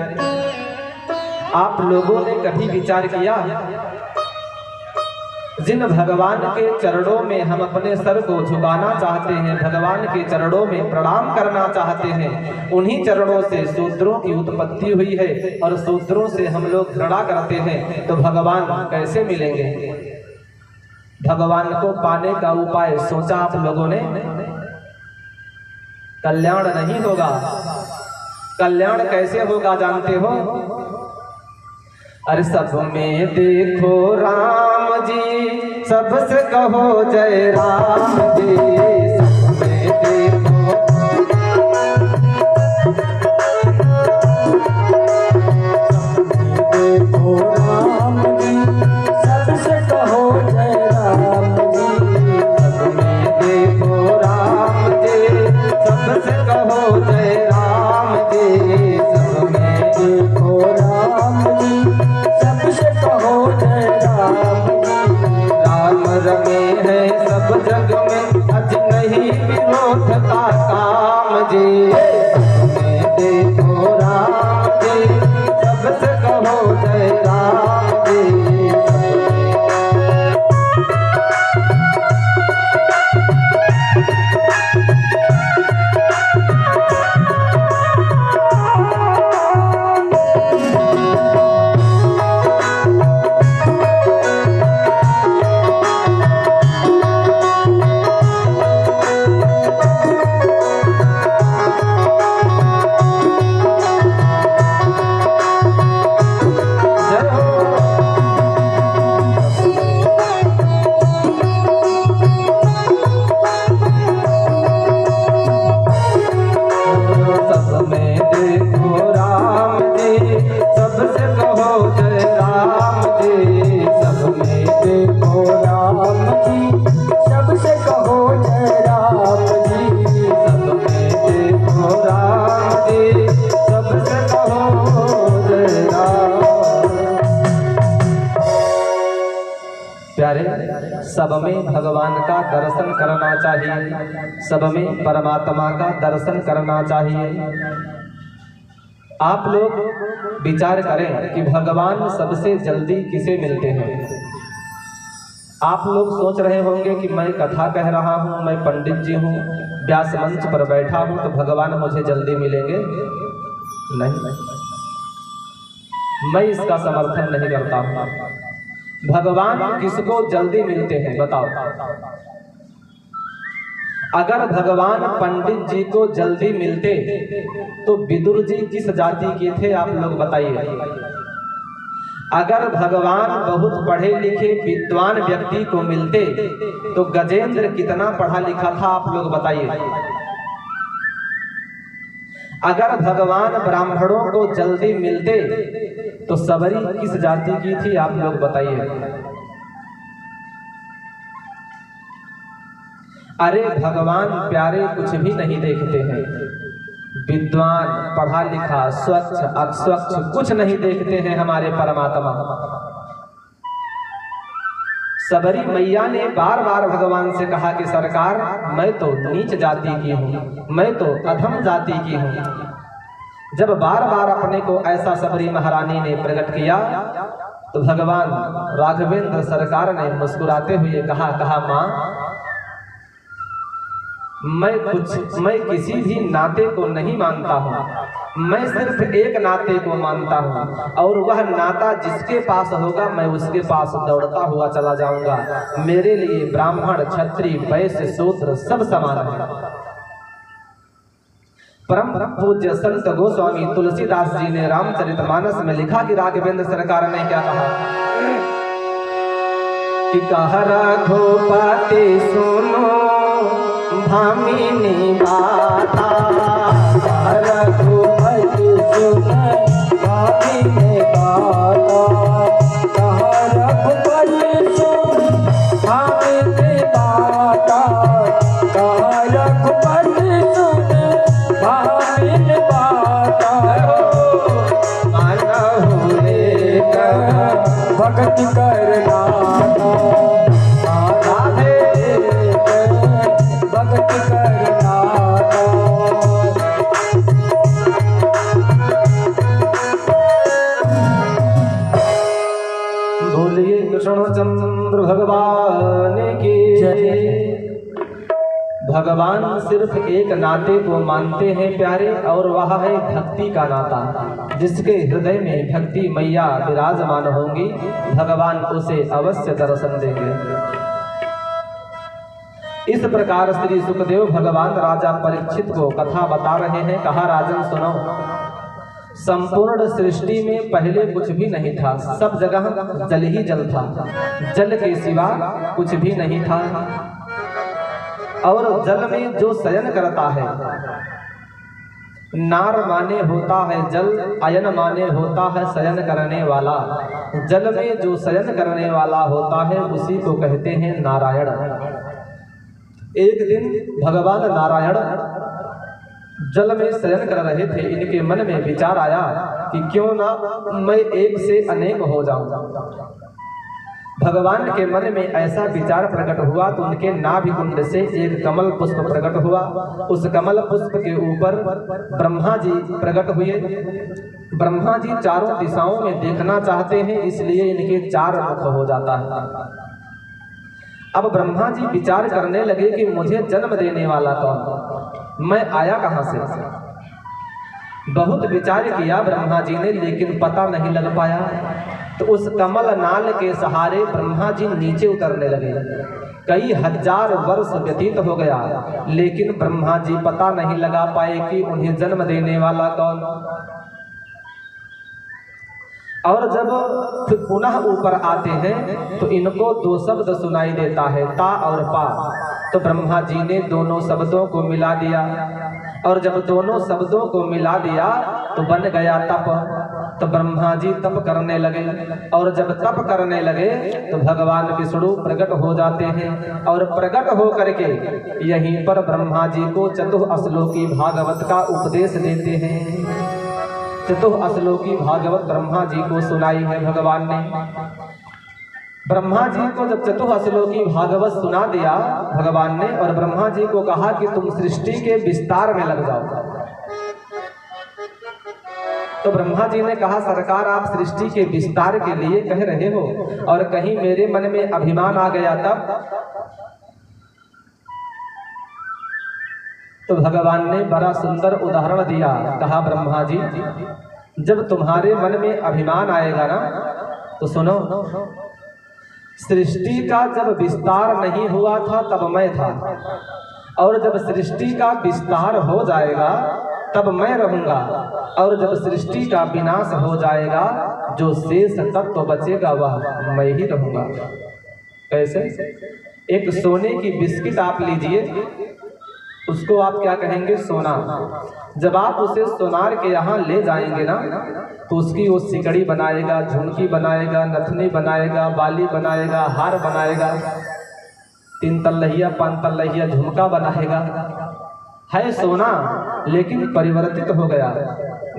[SPEAKER 1] आप लोगों ने कभी विचार किया, जिन भगवान के चरणों में हम अपने सर को झुकाना चाहते हैं, भगवान के चरणों में प्रणाम करना चाहते हैं, उन्हीं चरणों से शूद्रों की उत्पत्ति हुई है। और शूद्रों से हम लोग घृणा करते हैं, तो भगवान कैसे मिलेंगे? भगवान को पाने का उपाय सोचा आप लोगों ने? कल्याण नहीं होगा। कल्याण कैसे होगा जानते हो? अरे सब में देखो राम जी, सबसे कहो जय राम जी। सब में देखो,
[SPEAKER 2] देखो राम जी, सबसे कहो जय राम जी।
[SPEAKER 1] सब में देखो राम जी, सबसे कहो जय राम जी। सब में
[SPEAKER 2] देखो राम जी, सबसे कहो जय राम जी।
[SPEAKER 1] राम रमे हैं सब जग में, अज नहीं विरोध का काम जी। सब में देखो राम जी, सबसे कहो जय राम जी। सब में भगवान का दर्शन करना चाहिए, सब में परमात्मा का दर्शन करना चाहिए। आप लोग विचार करें कि भगवान सबसे जल्दी किसे मिलते हैं। आप लोग सोच रहे होंगे कि मैं कथा कह रहा हूँ, मैं पंडित जी हूँ, व्यास मंच पर बैठा हूँ, तो भगवान मुझे जल्दी मिलेंगे। नहीं, मैं इसका समर्थन नहीं करता हूँ। भगवान किसको जल्दी मिलते हैं बताओ? अगर भगवान पंडित जी को जल्दी मिलते तो विदुर जी किस जाति के थे आप लोग बताइए। अगर भगवान बहुत पढ़े लिखे विद्वान व्यक्ति को मिलते तो गजेंद्र कितना पढ़ा लिखा था आप लोग बताइए। अगर भगवान ब्राह्मणों को जल्दी मिलते तो सबरी किस जाति की थी आप लोग बताइए। अरे भगवान प्यारे कुछ भी नहीं देखते हैं, विद्वान पढ़ा लिखा स्वच्छ अस्वच्छ कुछ नहीं देखते हैं हमारे परमात्मा। सबरी मैया ने बार बार भगवान से कहा कि सरकार मैं तो नीच जाति की हूँ, मैं तो अधम जाति की हूँ। जब बार बार अपने को ऐसा सबरी महारानी ने प्रकट किया तो भगवान राघवेंद्र सरकार ने मुस्कुराते हुए कहा माँ मैं किसी भी नाते को नहीं मानता हूँ, मैं सिर्फ एक नाते को मानता हूँ और वह नाता जिसके पास होगा मैं उसके पास दौड़ता हुआ चला जाऊंगा। मेरे लिए ब्राह्मण क्षत्रिय वैश्य शूद्र सब समान है। परम पूज्य संत गोस्वामी तुलसीदास जी ने रामचरितमानस में लिखा कि राघवेंद्र सरकार ने क्या कहा कि कह रघुपति सुनो भामिनी बाता,
[SPEAKER 2] कह रघुपति सुनो भामिनी बाता, कह रघुपति सुनो भामिनी बाता, कह रघुपति सुनो भामिनी बाता।
[SPEAKER 1] मानहु रे
[SPEAKER 2] भक्ति करना राधे, भक्ति करना।
[SPEAKER 1] बोलिए कृष्णचंद्र भगवान की जय। भगवान सिर्फ एक नाते को मानते हैं प्यारे, और वह है भक्ति का नाता। जिसके हृदय में भक्ति मैया विराजमान होंगी, भगवान उसे अवश्य दर्शन देंगे। इस प्रकार श्री सुखदेव भगवान राजा परीक्षित को कथा बता रहे हैं। कहा, राजन सुनो, संपूर्ण सृष्टि में पहले कुछ भी नहीं था, सब जगह जल ही जल था, जल के सिवा कुछ भी नहीं था। और जल में जो शयन करता है, नार माने होता है जल, अयन माने होता है शयन करने वाला। जल में जो शयन करने वाला होता है उसी को कहते हैं नारायण। एक दिन भगवान नारायण जल में शयन कर रहे थे। इनके मन में विचार आया कि क्यों ना मैं एक से अनेक हो जाऊं। भगवान के मन में ऐसा विचार प्रकट हुआ तो उनके नाभि कुंड से एक कमल पुष्प प्रकट हुआ। उस कमल पुष्प के ऊपर ब्रह्मा जी प्रकट हुए। ब्रह्मा जी चारों दिशाओं में देखना चाहते हैं, इसलिए इनके चार मुख हो जाता है। अब ब्रह्मा जी विचार करने लगे कि मुझे जन्म देने वाला कौन, मैं आया कहां से। बहुत विचार किया ब्रह्मा जी ने, लेकिन पता नहीं लग पाया। तो उस कमल नाल के सहारे ब्रह्मा जी नीचे उतरने लगे। कई हजार वर्ष व्यतीत हो गया, लेकिन ब्रह्मा जी पता नहीं लगा पाए कि उन्हें जन्म देने वाला कौन। और जब फिर पुनः ऊपर आते हैं तो इनको दो शब्द सुनाई देता है, ता और पा। तो ब्रह्मा जी ने दोनों शब्दों को मिला दिया, और जब दोनों शब्दों को मिला दिया तो बन गया तप। तो ब्रह्मा जी तप करने लगे, और जब तप करने लगे तो भगवान विष्णु प्रकट हो जाते हैं। और प्रकट हो करके यहीं पर ब्रह्मा जी को चतुश्लोकी भागवत का उपदेश देते हैं। चतुश्लोकी भागवत ब्रह्मा जी को सुनाई है भगवान ने। ब्रह्मा जी को जब चतुश्लोकी भागवत सुना दिया भगवान ने, और ब्रह्मा जी को कहा कि तुम सृष्टि के विस्तार में लग जाओ। तो ब्रह्मा जी ने कहा, सरकार आप सृष्टि के विस्तार के लिए कह रहे हो, और कहीं मेरे मन में अभिमान आ गया तब। तो भगवान ने बड़ा सुंदर उदाहरण दिया। कहा, ब्रह्मा जी जब तुम्हारे मन में अभिमान आएगा ना तो सुनो, सृष्टि का जब विस्तार नहीं हुआ था तब मैं था, और जब सृष्टि का विस्तार हो जाएगा तब मैं रहूंगा, और जब सृष्टि का विनाश हो जाएगा जो शेष तत्व बचेगा वह मैं ही रहूंगा। कैसे? एक सोने की बिस्किट आप लीजिए, उसको आप क्या कहेंगे? सोना। जब आप उसे सोनार के यहाँ ले जाएंगे ना तो उसकी वो सिकड़ी बनाएगा, झुमकी बनाएगा, नथनी बनाएगा, बाली बनाएगा, हार बनाएगा, 3 तल्लहिया 5 तल्लहिया झुमका बनाएगा। है सोना, लेकिन परिवर्तित हो गया,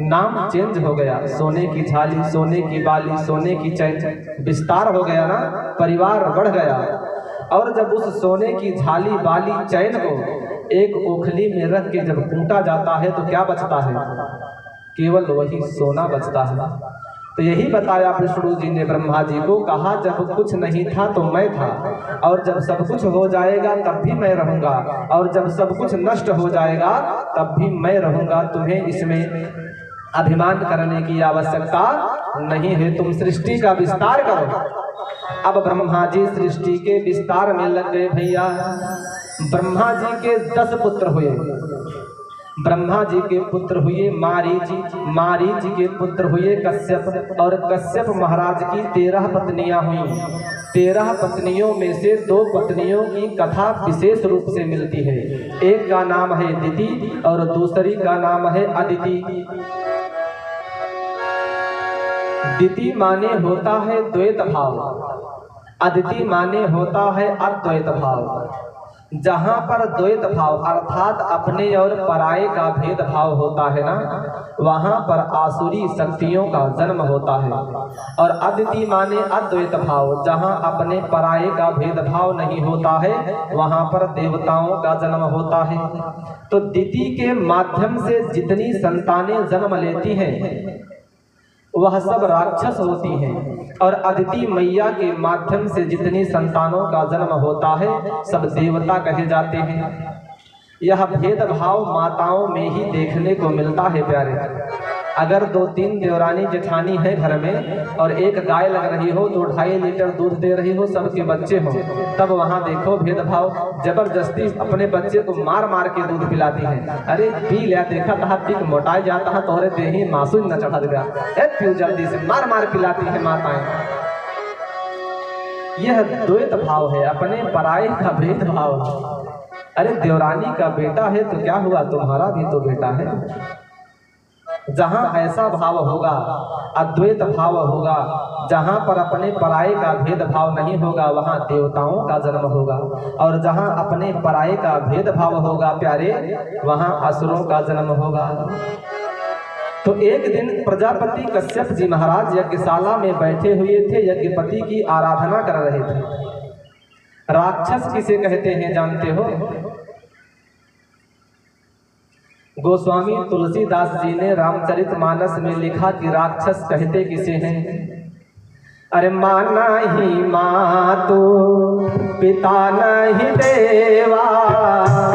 [SPEAKER 1] नाम चेंज हो गया। सोने की झाली, सोने की बाली, सोने की चैन, विस्तार हो गया ना, परिवार बढ़ गया। और जब उस सोने की झाली बाली चैन को एक ओखली में रख के जब कूटा जाता है तो क्या बचता है? केवल वही सोना बचता है। तो यही बताया विष्णु जी ने ब्रह्मा जी को। कहा, जब कुछ नहीं था तो मैं था, और जब सब कुछ हो जाएगा तब भी मैं रहूंगा, और जब सब कुछ नष्ट हो जाएगा तब भी मैं रहूंगा। तुम्हें इसमें अभिमान करने की आवश्यकता नहीं है, तुम सृष्टि का विस्तार करो। अब ब्रह्मा जी सृष्टि के विस्तार में लग गए भैया। ब्रह्मा जी के 10 पुत्र हुए, ब्रह्मा जी के पुत्र हुए मारीची, मारीची के पुत्र हुए कश्यप, और कश्यप महाराज की 13 पत्नियां हुई। 13 पत्नियों में से 2 पत्नियों की कथा विशेष रूप से मिलती है। एक का नाम है दिति और दूसरी का नाम है अदिति। दिति माने होता है द्वैत भाव, अदिति माने होता है अद्वैत भाव। जहाँ पर द्वैत भाव अर्थात अपने और पराये का भेदभाव होता है ना, वहाँ पर आसुरी शक्तियों का जन्म होता है। और अदिति माने अद्वैत भाव, जहाँ अपने पराये का भेदभाव नहीं होता है, वहाँ पर देवताओं का जन्म होता है। तो दिति के माध्यम से जितनी संतानें जन्म लेती हैं वह सब राक्षस होती हैं, और अदिति मैया के माध्यम से जितनी संतानों का जन्म होता है सब देवता कहे जाते हैं। यह भेदभाव माताओं में ही देखने को मिलता है प्यारे। अगर 2-3 देवरानी जेठानी है घर में और एक गाय लग रही हो तो 2.5 लीटर दूध दे रही हो, सबके बच्चे हों, तब वहाँ देखो भेदभाव। जबरदस्ती अपने बच्चे को मार मार के दूध पिलाती है। अरे पी लिया, देखा था पीक मोटाई जाता है, तोहरे देही मासूम न चढ़ा गया, पीऊ जल्दी से, मार मार पिलाती है माताएं। यह द्वैत भाव है, अपने पराये का भेदभाव। अरे देवरानी का बेटा है तो क्या हुआ, तुम्हारा भी तो बेटा है। जहाँ ऐसा भाव होगा, अद्वैत भाव होगा, जहाँ पर अपने पराये का भेदभाव नहीं होगा, वहाँ देवताओं का जन्म होगा। और जहाँ अपने पराये का भेदभाव होगा प्यारे, वहाँ असुरों का जन्म होगा। तो एक दिन प्रजापति कश्यप जी महाराज यज्ञशाला में बैठे हुए थे, यज्ञपति की आराधना कर रहे थे। राक्षस किसे कहते हैं जानते हो? गोस्वामी तुलसीदास जी ने रामचरितमानस में लिखा कि राक्षस कहते किसे हैं। अरे माना ही मातु पिता नहीं देवा,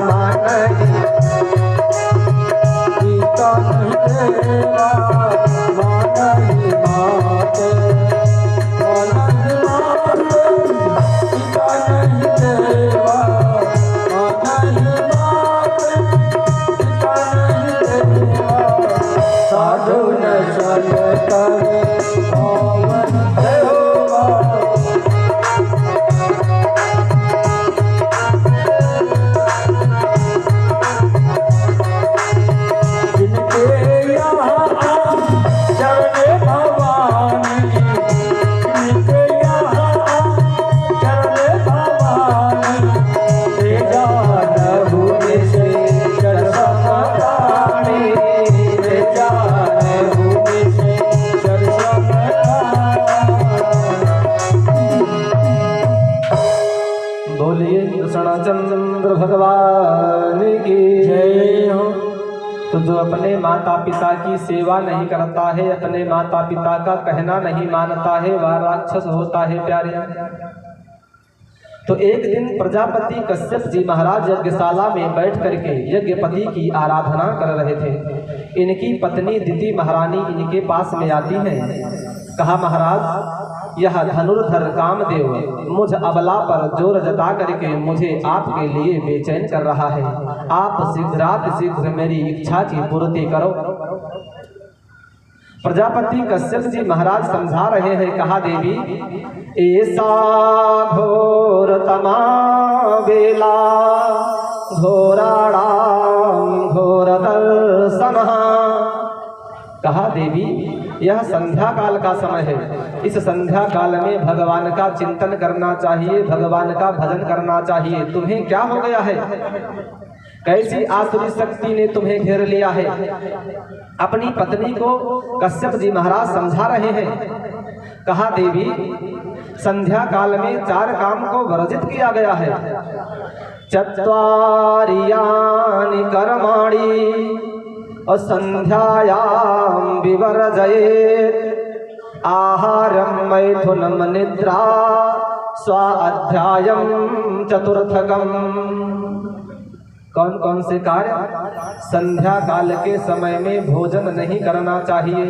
[SPEAKER 1] माना ही पिता नहीं देवा, माना ही माते, माना ही माते, पिता नहीं देवा, माना ही माते, पिता नहीं देवा, साधु न चलता पवन देवा। जिनके यहाँ चरणे भवानी, जिनके यहाँ चरणे भवानी, से जानहु से चरसमदानी, से जानहु से चरसमदानी। बोलिए कृष्णचंद्र भगवान की जय हो। तो जो अपने माता पिता की सेवा नहीं करता है, अपने माता पिता का कहना नहीं मानता है, वह राक्षस होता है प्यारे। तो एक दिन प्रजापति कश्यप जी महाराज यज्ञशाला में बैठ करके यज्ञपति की आराधना कर रहे थे। इनकी पत्नी दिति महारानी इनके पास में आती हैं। कहा महाराज, यह धनुर्धर कामदेव मुझ अबला पर जोर जता करके मुझे आपके लिए बेचैन कर रहा है। आप शीघ्र मेरी इच्छा की पूर्ति करो। प्रजापति कश्यप जी महाराज समझा रहे हैं। कहा देवी, ऐसा घोर तमा बेला घोराणाम घोर दर्शनः। कहा देवी, यह संध्या काल का समय है। इस संध्या काल में भगवान का चिंतन करना चाहिए, भगवान का भजन करना चाहिए। तुम्हें क्या हो गया है? कैसी आसुरी शक्ति ने तुम्हें घेर लिया है? अपनी पत्नी को कश्यप जी महाराज समझा रहे हैं। कहा देवी, संध्या काल में 4 काम को वर्जित किया गया है। चत्वारियानि कर्माणि संध्यायां विवर्जयेत्, आहारं मैथुनं निद्रा स्वाध्यायं चतुर्थकम्। कौन कौन से कार्य? संध्या काल के समय में भोजन नहीं करना चाहिए,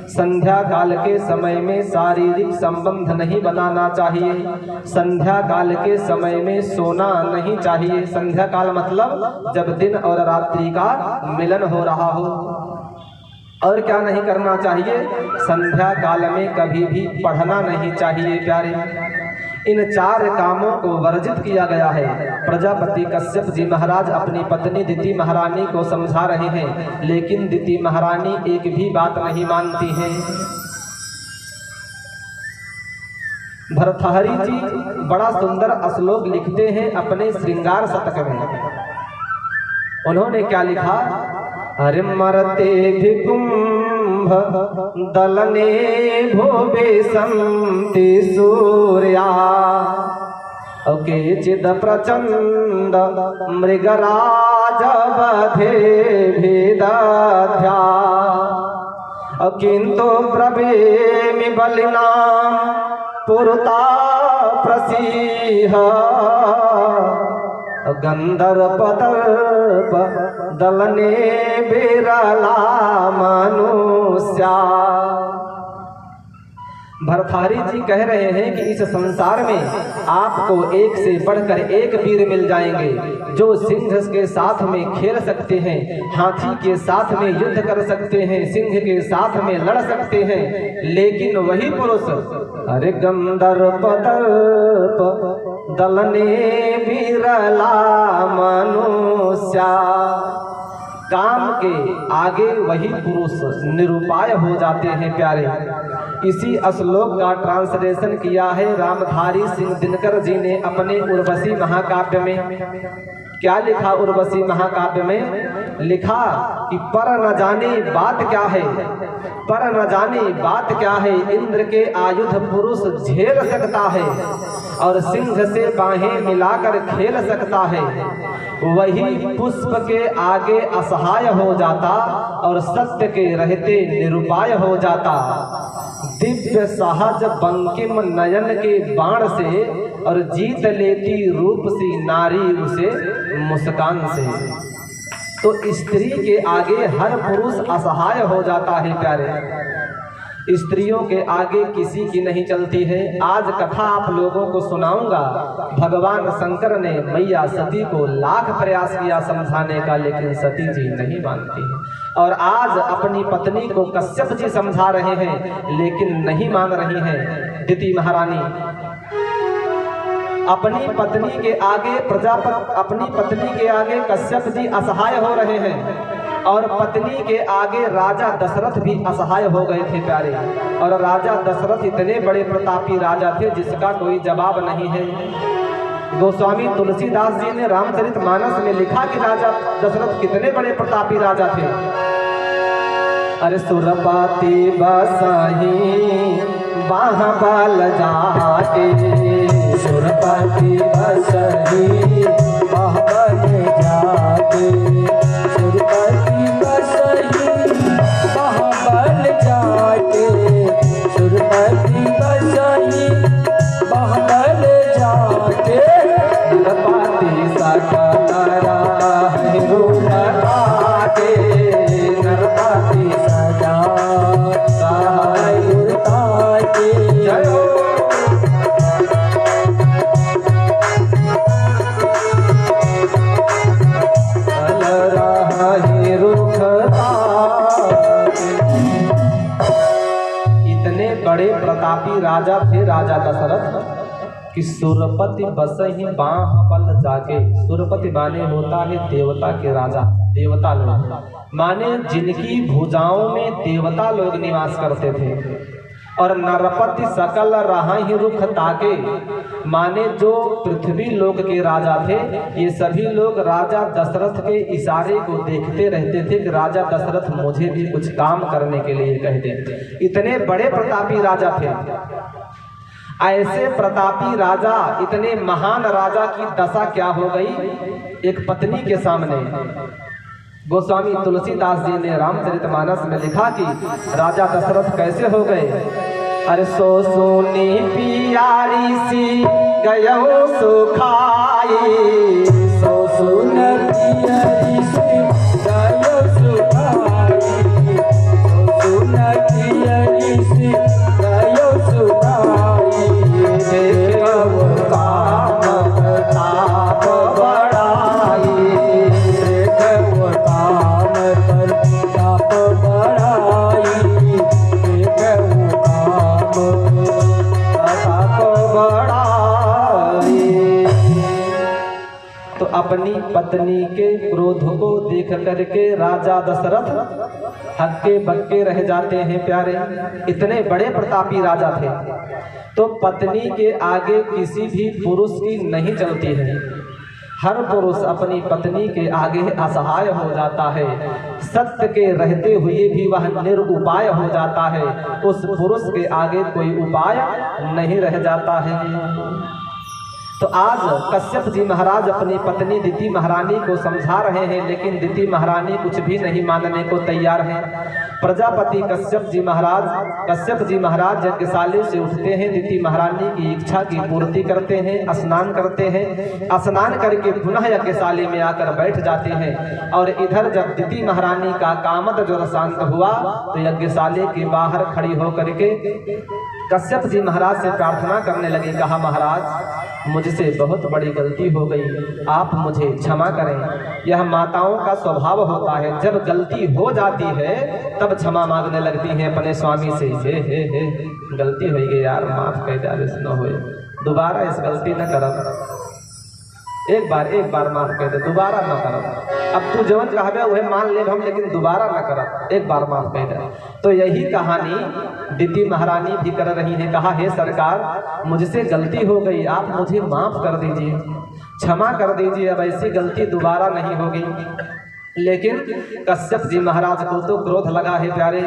[SPEAKER 1] संध्या काल के समय में शारीरिक संबंध नहीं बनाना चाहिए, संध्या काल के समय में सोना नहीं चाहिए। संध्या काल मतलब जब दिन और रात्रि का मिलन हो रहा हो। और क्या नहीं करना चाहिए? संध्या काल में कभी भी पढ़ना नहीं चाहिए प्यारे। इन 4 कामों को वर्जित किया गया है। प्रजापति कश्यप जी महाराज अपनी पत्नी दिति महारानी को समझा रहे हैं, लेकिन दिति महारानी एक भी बात नहीं मानती हैं। भर्तृहरि जी बड़ा सुंदर श्लोक लिखते हैं अपने श्रृंगार शतक में। उन्होंने क्या लिखा? हरि मरते भिकुंभ दलने भोवे संति सूर्या केचिद प्रचंड मृगराज बधे भेदध्या किंतु ब्रवीमि बलिनां पुरता प्रसीह गंधर्पदर्प दलने बिरला मनुष्या। भर्तृहरि जी कह रहे हैं कि इस संसार में आपको एक से बढ़कर एक वीर मिल जाएंगे, जो सिंह के साथ में खेल सकते हैं, हाथी के साथ में युद्ध कर सकते हैं, सिंह के साथ में लड़ सकते हैं, लेकिन वही पुरुष अरे गंधर्प दलने बिरला मनुष्या, काम के आगे वही पुरुष निरुपाय हो जाते हैं प्यारे। इसी श्लोक का ट्रांसलेशन किया है रामधारी सिंह दिनकर जी ने अपने उर्वशी महाकाव्य में। क्या लिखा उर्वशी महाकाव्य में? लिखा कि पर न जाने बात क्या है, पर न जाने बात क्या है, इंद्र के आयुध पुरुष झेल सकता है और सिंह से बाहें मिलाकर खेल सकता है, वही पुष्प के आगे असहाय हो जाता और सत्य के रहते निरुपाय हो जाता। दिव्य सहज बंकिम नयन के बाण से और जीत लेती रूप सी नारी उसे मुस्कान से। तो स्त्री के आगे हर पुरुष असहाय हो जाता है प्यारे। स्त्रियों के आगे किसी की नहीं चलती है। आज कथा आप लोगों को सुनाऊंगा। भगवान शंकर ने मैया सती को लाख प्रयास किया समझाने का, लेकिन सती जी नहीं मानती है। और आज अपनी पत्नी को कश्यप जी समझा रहे हैं, लेकिन नहीं मान रही हैं। दिति महारानी अपनी पत्नी के आगे अपनी पत्नी के आगे कश्यप जी असहाय हो रहे हैं, और पत्नी के आगे राजा दशरथ भी असहाय हो गए थे प्यारे। और राजा दशरथ इतने बड़े प्रतापी राजा थे जिसका कोई जवाब नहीं है। गोस्वामी तुलसीदास जी ने रामचरितमानस में लिखा कि राजा दशरथ कितने बड़े प्रतापी राजा थे। अरे सुरपाती बसही बाहुबल जाके, सुरपाती बसही बाहुबल जाके, सुरपाती बसही बाहुबल जाके, सुरपाती बसही बाहुबल जाके, नरपाती सकलरा रूप आके, नरपाती सजा सहायता के। जय हो। इतने बड़े प्रतापी राजा थे राजा दशरथ कि सुरपति बसहि बाहुबल जाके। सुरपति माने होता है देवता के राजा, देवता लोग माने जिनकी भुजाओं में देवता लोग निवास करते थे। और नरपति सकल राहि रुख ताके माने जो पृथ्वी लोक के राजा थे। ये सभी लोग राजा दशरथ के इशारे को देखते रहते थे कि राजा दशरथ मुझे भी कुछ काम करने के लिए कहते। इतने बड़े प्रतापी राजा थे। ऐसे प्रतापी राजा, इतने महान राजा की दशा क्या हो गई एक पत्नी के सामने। गोस्वामी तुलसीदास जी ने रामचरितमानस में लिखा कि राजा दशरथ कैसे हो गए। अरे सो सोनी पियारी सी गयो सुखाई, सो सुन
[SPEAKER 2] कियरी से दयो सुनाई सुना कियरी से दयो सुनाई देखव काम ताप बढ़ाई देखव काम पर ताप बढ़ाई देखव काम ताप बढ़ाई।
[SPEAKER 1] तो अपनी पत्नी के क्रोध को देख करके राजा दशरथ हक्के बक्के रह जाते हैं प्यारे। इतने बड़े प्रतापी राजा थे। तो पत्नी के आगे किसी भी पुरुष की नहीं चलती है। हर पुरुष अपनी पत्नी के आगे असहाय हो जाता है। सत्य के रहते हुए भी वह निरुपाय हो जाता है। उस पुरुष के आगे कोई उपाय नहीं रह जाता है। तो आज कश्यप जी महाराज अपनी पत्नी दिति महारानी को समझा रहे हैं, लेकिन दिति महारानी कुछ भी नहीं मानने को तैयार हैं। प्रजापति कश्यप जी महाराज यज्ञशाला से उठते हैं, दिति महारानी की इच्छा की पूर्ति करते हैं, स्नान करते हैं। स्नान करके पुनः यज्ञशाला में आकर बैठ जाते हैं। और इधर जब दिति महारानी का कामद ज्वर शांत हुआ तो यज्ञशाला के बाहर खड़ी होकर के कश्यप जी महाराज से प्रार्थना करने लगे। कहा, महाराज मुझसे बहुत बड़ी गलती हो गई, आप मुझे क्षमा करें। यह माताओं का स्वभाव होता है, जब गलती हो जाती है तब क्षमा मांगने लगती हैं अपने स्वामी से। हे गलती हो गई यार, माफ कर जा, न हो, दोबारा इस गलती न करब, एक बार माफ कर दे, दोबारा न करब। अब तू जवन कहबे वह मान ले हम, लेकिन दोबारा न करब, एक बार माफ कर दे। तो यही कहानी दिति महारानी भी कर रही है। कहा, हे सरकार मुझसे गलती हो गई, आप मुझे माफ कर दीजिए, क्षमा कर दीजिए, अब ऐसी गलती दोबारा नहीं होगी। लेकिन कश्यप जी महाराज को तो क्रोध लगा है प्यारे।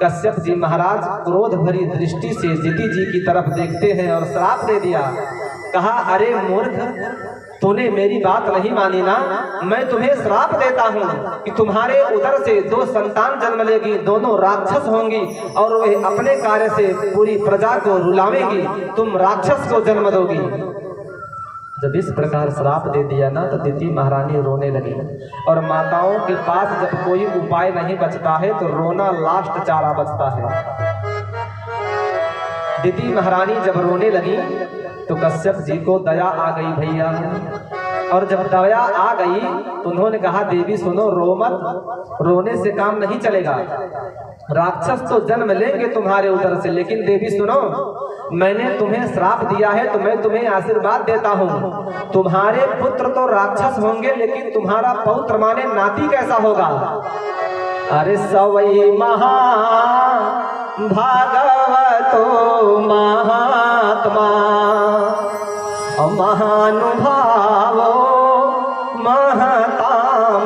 [SPEAKER 1] कश्यप जी महाराज क्रोध भरी दृष्टि से दिति जी की तरफ देखते हैं और श्राप दे दिया। कहा, अरे मूर्ख, तूने मेरी बात नहीं मानी ना, मैं तुम्हें श्राप देता हूँ कि तुम्हारे उदर से 2 संतान जन्म लेगी, दोनों राक्षस होंगी और वह अपने कार्य से पूरी प्रजा को रुलावेंगी, तुम राक्षस को जन्म दोगी। जब इस प्रकार श्राप दे दिया ना तो दिति महारानी रोने लगी। और माताओं के पास जब कोई उपाय नहीं बचता है तो रोना लास्ट चारा बचता है। दिति महारानी जब रोने लगी तो कश्यप जी को दया आ गई भैया। और जब दया आ गई तो उन्होंने कहा, देवी सुनो, रो मत, रोने से काम नहीं चलेगा, राक्षस तो जन्म लेंगे तुम्हारे उदर से, लेकिन देवी सुनो, मैंने तुम्हें श्राप दिया है तो मैं तुम्हें आशीर्वाद देता हूँ। तुम्हारे पुत्र तो राक्षस होंगे, लेकिन तुम्हारा पौत्र माने नाती कैसा होगा? अरे सवई महा भागवतो महात्मा महानुभावो महता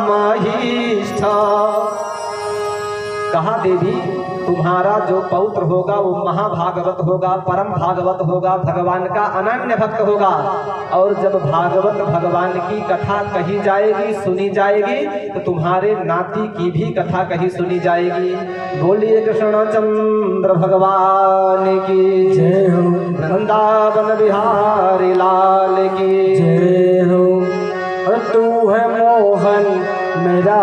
[SPEAKER 1] महिष्ठ। कहा, देवी तुम्हारा जो पौत्र होगा वो महाभागवत होगा, परम भागवत होगा, भगवान का अनन्य भक्त होगा। और जब भागवत भगवान की कथा कही जाएगी, सुनी जाएगी, तो तुम्हारे नाती की भी कथा कही सुनी जाएगी। बोलिए कृष्णचंद्र भगवान की
[SPEAKER 2] जय हो,
[SPEAKER 1] वृंदावन बिहारी लाल की
[SPEAKER 2] जय हो। और तू है मोहन मेरा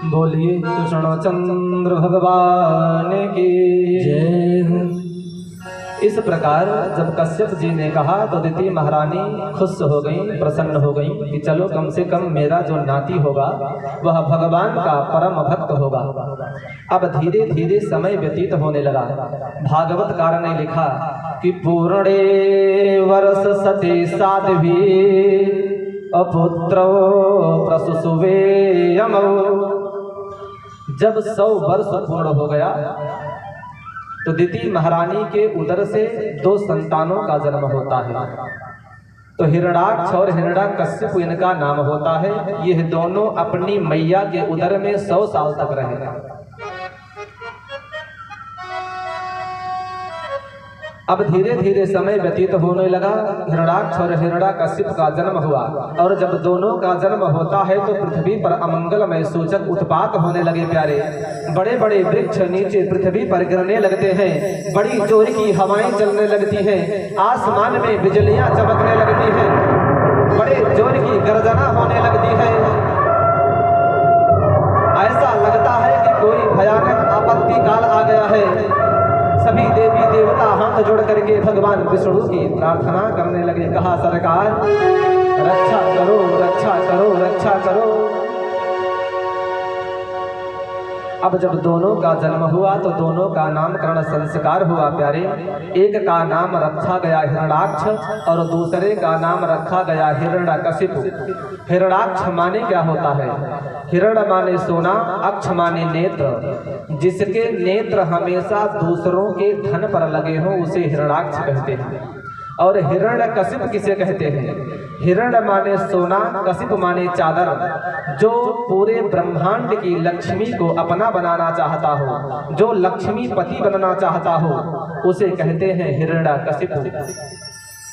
[SPEAKER 1] बोलिए कृष्णचंद्र भगवान की
[SPEAKER 2] जय हो।
[SPEAKER 1] इस प्रकार जब कश्यप जी ने कहा तो दिति महारानी खुश हो गई, प्रसन्न हो गई कि चलो कम से कम मेरा जो नाती होगा वह भगवान का परम भक्त होगा। अब धीरे धीरे समय व्यतीत होने लगा। भागवतकार ने लिखा कि पूर्णे वर्ष सते साध्वी अपुत्रो प्रसुसुवे यमौ। जब 100 वर्ष पूर्ण हो गया तो दिति महारानी के उदर से 2 संतानों का जन्म होता है। तो हिरणाक्ष और हिरण्याकश्यप इनका नाम होता है। यह दोनों अपनी मैया के उदर में 100 साल तक रहे। अब धीरे धीरे समय व्यतीत होने लगा। हिरणाक्ष और हिरण्याकश्यप का जन्म हुआ और जब दोनों का जन्म होता है तो पृथ्वी पर अमंगलमय सूचक उत्पात होने लगे प्यारे। बड़े बड़े वृक्ष नीचे पृथ्वी पर गिरने लगते हैं, बड़ी जोर की हवाएं चलने लगती हैं, आसमान में बिजलियां चमकने लगती हैं, बड़े जोर की गर्जना होने लगती है। ऐसा लगता है कि कोई भयानक आपत्ति काल आ गया है। सभी देवी देवता हाथ जोड़ करके भगवान विष्णु की प्रार्थना करने लगे। कहा सरकार रक्षा करो, रक्षा करो, रक्षा करो। अब जब दोनों का जन्म हुआ तो दोनों का नामकरण संस्कार हुआ प्यारे। एक का नाम रखा गया हिरण्याक्ष और दूसरे का नाम रखा गया हिरण्यकशिपु। हिरण्याक्ष माने क्या होता है? हिरण माने सोना, अक्ष माने नेत्र। जिसके नेत्र हमेशा दूसरों के धन पर लगे हों उसे हिरण्याक्ष कहते हैं। और हिरण्यकशिप किसे कहते हैं? हिरण माने सोना, कशिप माने चादर। जो पूरे ब्रह्मांड की लक्ष्मी को अपना बनाना चाहता हो, जो लक्ष्मीपति बनना चाहता हो, उसे कहते हैं हिरण्यकशिप।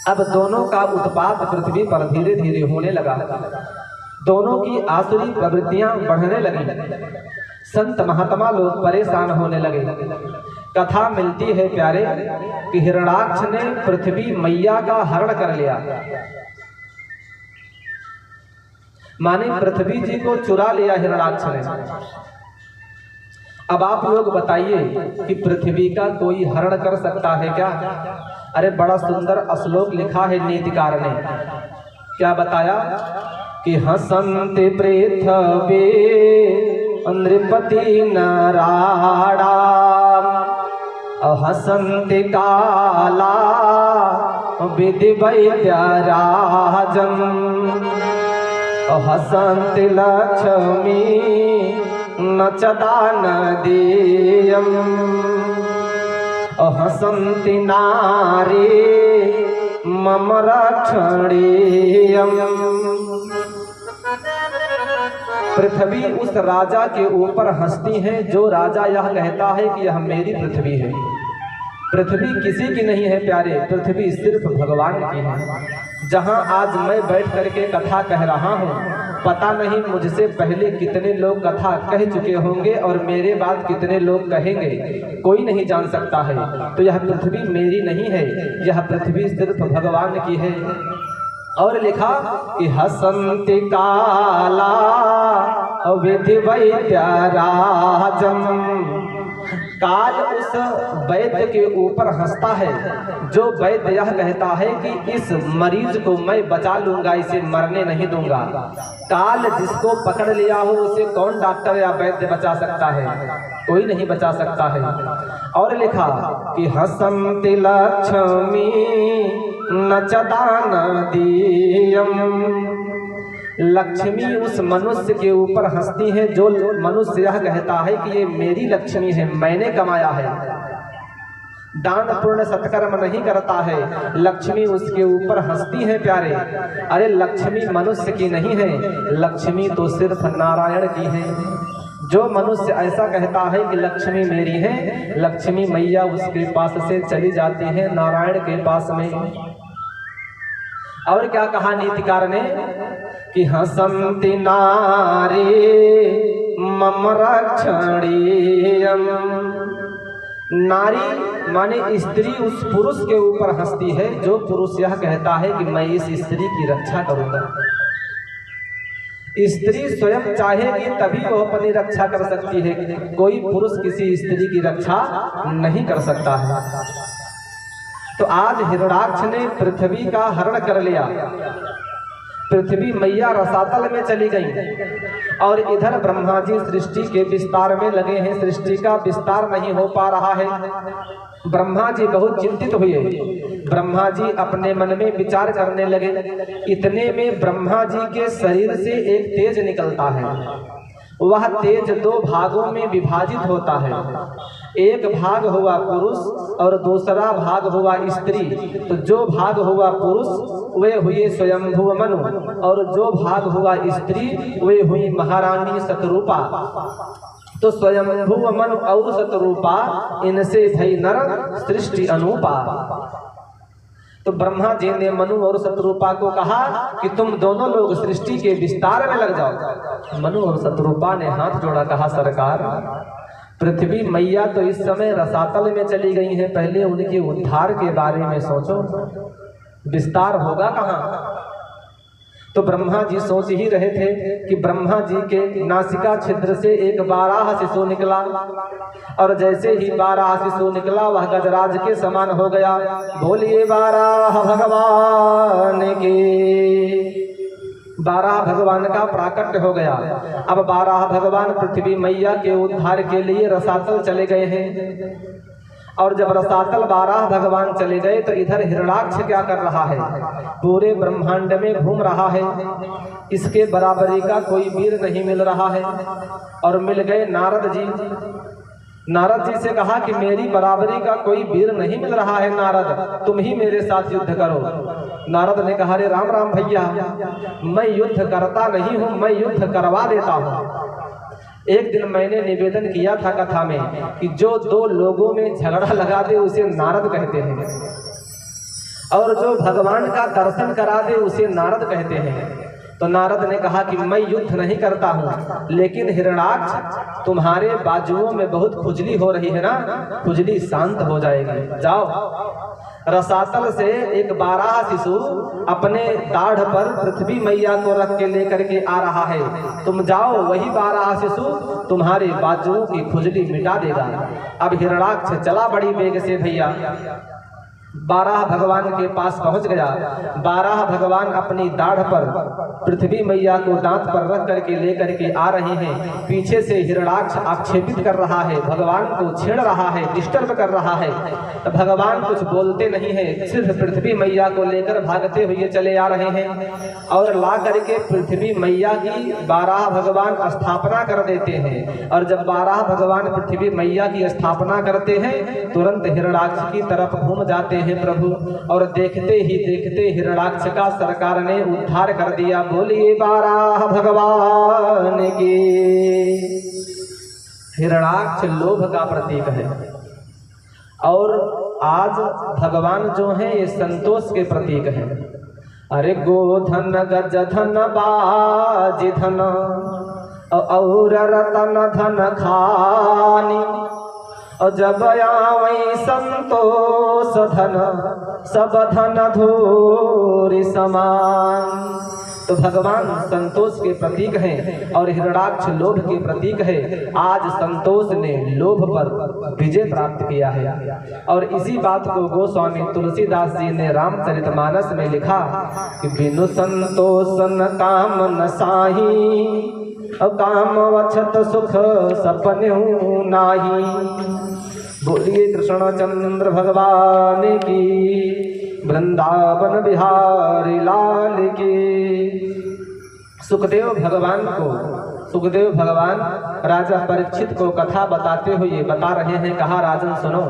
[SPEAKER 1] अब दोनों का उत्पात पृथ्वी पर धीरे धीरे होने लगा। दोनों की आसुरी प्रवृत्तियां बढ़ने लगी। संत महात्मा लोग परेशान होने लगे। कथा मिलती है प्यारे कि हिरण्याक्ष ने पृथ्वी मैया का हरण कर लिया, माने पृथ्वी जी को चुरा लिया हिरण्याक्ष ने। अब आप लोग बताइए कि पृथ्वी का कोई हरण कर सकता है क्या? अरे बड़ा सुंदर श्लोक लिखा है नीतिकार ने। क्या बताया कि हसन्ति पृथ्वी नृपति नराणा हसन्ति काला विधि वैद्यराजम् हसन्ति लक्ष्मी न च दानदेयम् हसन्ति नारी मम रक्षणीयम्। पृथ्वी उस राजा के ऊपर हंसती है जो राजा यह कहता है कि यह मेरी पृथ्वी है। पृथ्वी किसी की नहीं है प्यारे, पृथ्वी सिर्फ भगवान की है। जहां आज मैं बैठ करके कथा कह रहा हूं, पता नहीं मुझसे पहले कितने लोग कथा कह चुके होंगे और मेरे बाद कितने लोग कहेंगे, कोई नहीं जान सकता है। तो यह पृथ्वी मेरी नहीं है, यह पृथ्वी सिर्फ भगवान की है। और लिखा कि हसन्ति काला विधि वैद्यराजम्। काल उस वैद्य के ऊपर हंसता है जो वैद्य यह कहता है कि इस मरीज को मैं बचा लूंगा, इसे मरने नहीं दूंगा। काल जिसको पकड़ लिया हो उसे कौन डॉक्टर या वैद्य बचा सकता है? कोई नहीं बचा सकता है। और लिखा कि हसन्ति लक्ष्मी न च दानदेयम्। लक्ष्मी उस मनुष्य के ऊपर हंसती है जो मनुष्य यह कहता है कि ये मेरी लक्ष्मी है, मैंने कमाया है। दान पुण्य सत्कर्म नहीं करता है, लक्ष्मी उसके ऊपर हंसती है प्यारे। अरे लक्ष्मी मनुष्य की नहीं है, लक्ष्मी तो सिर्फ नारायण की है। जो मनुष्य ऐसा कहता है कि लक्ष्मी मेरी है, लक्ष्मी मैया उसके पास से चली जाती है नारायण के पास में। और क्या कहा नीतिकार ने कि हसन्ति नारी मम रक्षणीयम्। नारी माने स्त्री उस पुरुष के ऊपर हंसती है जो पुरुष यह कहता है कि मैं इस स्त्री की रक्षा करूंगा। स्त्री स्वयं चाहेगी तभी वो अपनी रक्षा कर सकती है, कोई पुरुष किसी स्त्री की रक्षा नहीं कर सकता है। तो आज हिरण्याक्ष ने पृथ्वी का हरण कर लिया। पृथ्वी मैया रसातल में चली गई और इधर ब्रह्मा जी सृष्टि के विस्तार में लगे हैं। सृष्टि का विस्तार नहीं हो पा रहा है। ब्रह्मा जी बहुत चिंतित हुए। ब्रह्मा जी अपने मन में विचार करने लगे। इतने में ब्रह्मा जी के शरीर से एक तेज निकलता है। वह तेज दो भागों में विभाजित होता है। एक भाग हुआ पुरुष और दूसरा भाग हुआ स्त्री। तो जो भाग हुआ पुरुष वे हुए स्वयंभू मनु और जो भाग हुआ स्त्री वे हुई महारानी शतरूपा। तो स्वयंभू मनु और शतरूपा इनसे भई नर सृष्टि अनूपा। तो ब्रह्मा जी ने मनु और शतरूपा को कहा कि तुम दोनों लोग सृष्टि के विस्तार में लग जाओ। मनु और शतरूपा ने हाथ जोड़ा, कहा सरकार पृथ्वी मैया तो इस समय रसातल में चली गई हैं, पहले उनके उद्धार के बारे में सोचो, विस्तार होगा कहाँ। तो ब्रह्मा जी सोच ही रहे थे कि ब्रह्मा जी के नासिका छिद्र से एक बाराह शिशु निकला, और जैसे ही बाराह शिशु निकला वह गजराज के समान हो गया। बोलिए बाराह भगवान की। बाराह भगवान का प्राकट्य हो गया। अब बाराह भगवान पृथ्वी मैया के उद्धार के लिए रसातल चले गए हैं, और जब रसातल बाराह भगवान चले गए तो इधर हिरणाक्ष क्या कर रहा है? पूरे ब्रह्मांड में घूम रहा है। इसके बराबरी का कोई वीर नहीं मिल रहा है। और मिल गए नारद जी। नारद जी से कहा कि मेरी बराबरी का कोई वीर नहीं मिल रहा है नारद, तुम ही मेरे साथ युद्ध करो। नारद ने कहा, अरे राम राम भैया, मैं युद्ध करता नहीं हूँ, मैं युद्ध करवा देता हूँ। एक दिन मैंने निवेदन किया था कथा में कि जो दो लोगों में झगड़ा लगा दे उसे नारद कहते हैं, और जो भगवान का दर्शन करा दे उसे नारद कहते हैं। तो नारद ने कहा कि मैं युद्ध नहीं करता हूँ, लेकिन हिरणाक्ष तुम्हारे बाजुओं में बहुत खुजली हो रही है ना, खुजली शांत हो जाएगी। जाओ, रसातल से एक बाराह शिशु अपने दाढ़ पर पृथ्वी मैया को रख के लेकर के आ रहा है। तुम जाओ, वही बाराह शिशु तुम्हारे बाजुओं की खुजली मिटा देगा। अब हिरणाक्ष चला बड़ी वेग से भैया, बाराह भगवान के पास पहुंच गया। बाराह भगवान अपनी दाढ़ पर पृथ्वी मैया को दांत पर रख करके लेकर के आ रहे हैं। पीछे से हिरणाक्ष आक्षेपित कर रहा है, भगवान को छेड़ रहा है, डिस्टर्ब कर रहा है। तो भगवान कुछ बोलते नहीं है, सिर्फ पृथ्वी मैया को लेकर भागते हुए चले आ रहे हैं, और ला करके पृथ्वी मैया की बाराह भगवान स्थापना कर देते हैं। और जब बाराह भगवान पृथ्वी मैया की स्थापना करते हैं, तुरंत हिरणाक्ष की तरफ घूम जाते हैं प्रभु, और देखते ही देखते हिरणाक्ष का सरकार ने उद्धार कर दिया। बोलिए बाराह भगवान की। हिरणाक्ष लोभ का प्रतीक है, और आज भगवान जो हैं ये संतोष के प्रतीक हैं। अरे गोधन गज धन बाजी धन और रतन धन खानी, और जब आवई संतोष धन सब धन धूरि समान। तो भगवान संतोष के प्रतीक हैं और हिरणाक्ष लोभ के प्रतीक है। आज संतोष ने लोभ पर विजय प्राप्त किया है, और इसी बात को गोस्वामी तुलसीदास जी ने रामचरितमानस में लिखा कि बिनु संतोषन काम न साही, काम वछत सुख सपन्यु नाही। बोलिए कृष्णचंद्र भगवान की, वृंदावन बिहारी लाल की। सुखदेव भगवान राजा परीक्षित को कथा बताते हुए बता रहे हैं। कहा, राजन सुनो,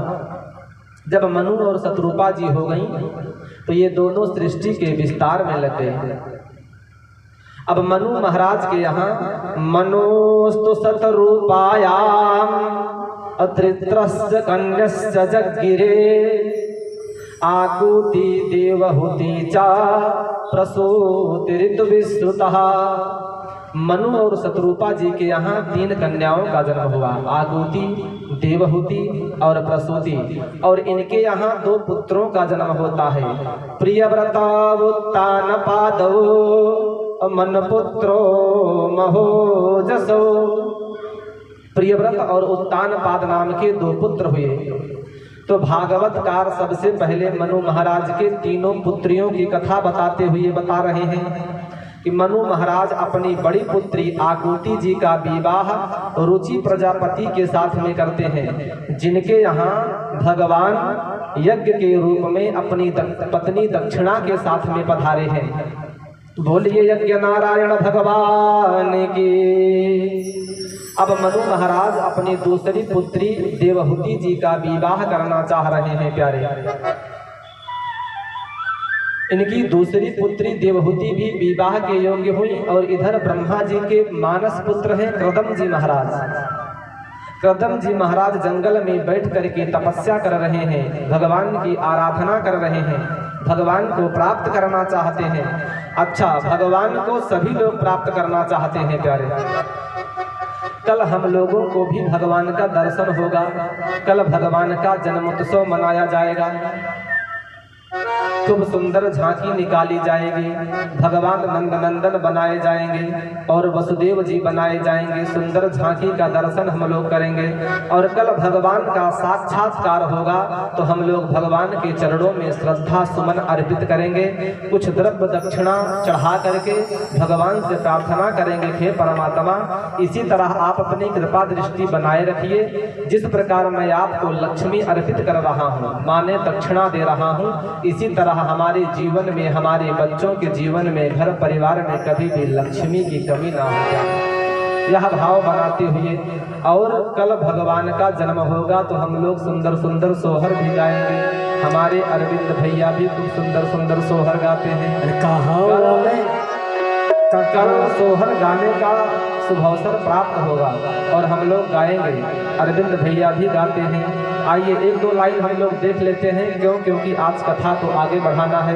[SPEAKER 1] जब मनु और शत्रुपा जी हो गई तो ये दोनों सृष्टि के विस्तार में लग गए। अब मनु महाराज के यहाँ मनोस्तु शतरूपायाम अत्रित्रस्य कन्यस्य जग्गिरे, आकुति देवहूति चा प्रसूति ऋतु विश्रुतः। मनु और शत्रुपा जी के यहाँ 3 कन्याओं का जन्म हुआ, आकुति, देवहूति और प्रसूति। और इनके यहाँ 2 पुत्रों का जन्म होता है, प्रियव्रता उत्तान पादौ मन पुत्रो महोजसो। प्रियव्रत और उत्तान पाद नाम के 2 पुत्र हुए। तो भागवतकार सबसे पहले मनु महाराज के 3 पुत्रियों की कथा बताते हुए बता रहे हैं कि मनु महाराज अपनी बड़ी पुत्री आकुति जी का विवाह रुचि प्रजापति के साथ में करते हैं, जिनके यहाँ भगवान यज्ञ के रूप में अपनी पत्नी दक्षिणा के साथ में पधारे हैं। बोलिए यज्ञ नारायण भगवान की। अब मनु महाराज अपनी दूसरी पुत्री देवहूति जी का विवाह करना चाह रहे हैं प्यारे। इनकी दूसरी पुत्री देवहूति भी विवाह के योग्य हुई, और इधर ब्रह्मा जी के मानस पुत्र हैं क्रदम जी महाराज। क्रदम जी महाराज जंगल में बैठ करके तपस्या कर रहे हैं, भगवान की आराधना कर रहे हैं, भगवान को प्राप्त करना चाहते हैं। अच्छा, भगवान को सभी लोग प्राप्त करना चाहते हैं प्यारे। कल हम लोगों को भी भगवान का दर्शन होगा, कल भगवान का जन्मोत्सव मनाया जाएगा। खूब सुंदर झांकी निकाली जाएगी, भगवान नंद नंदन बनाए जाएंगे और वसुदेव जी बनाए जाएंगे। सुंदर झांकी का दर्शन हम लोग करेंगे और कल भगवान का साक्षात्कार होगा तो हम लोग भगवान के चरणों में श्रद्धा सुमन अर्पित करेंगे। कुछ द्रव्य दक्षिणा चढ़ा करके भगवान से प्रार्थना करेंगे, हे परमात्मा इसी तरह आप अपनी कृपा दृष्टि बनाए रखिए। जिस प्रकार मैं आपको लक्ष्मी अर्पित कर रहा हूँ, माने दक्षिणा दे रहा हूँ, इसी तरह हमारे जीवन में, हमारे बच्चों के जीवन में, घर परिवार में कभी भी लक्ष्मी की कमी ना हो जाए, यह भाव बनाते हुए। और कल भगवान का जन्म होगा तो हम लोग सुंदर सुंदर सोहर भी गाएंगे। हमारे अरविंद भैया भी खूब सुंदर सुंदर सोहर गाते हैं। कल सोहर गाने का शुभ अवसर प्राप्त होगा और हम लोग गाएंगे। अरविंद भैया भी गाते हैं। आइए एक दो लाइन हम लोग देख लेते हैं, क्योंकि आज कथा को आगे बढ़ाना है।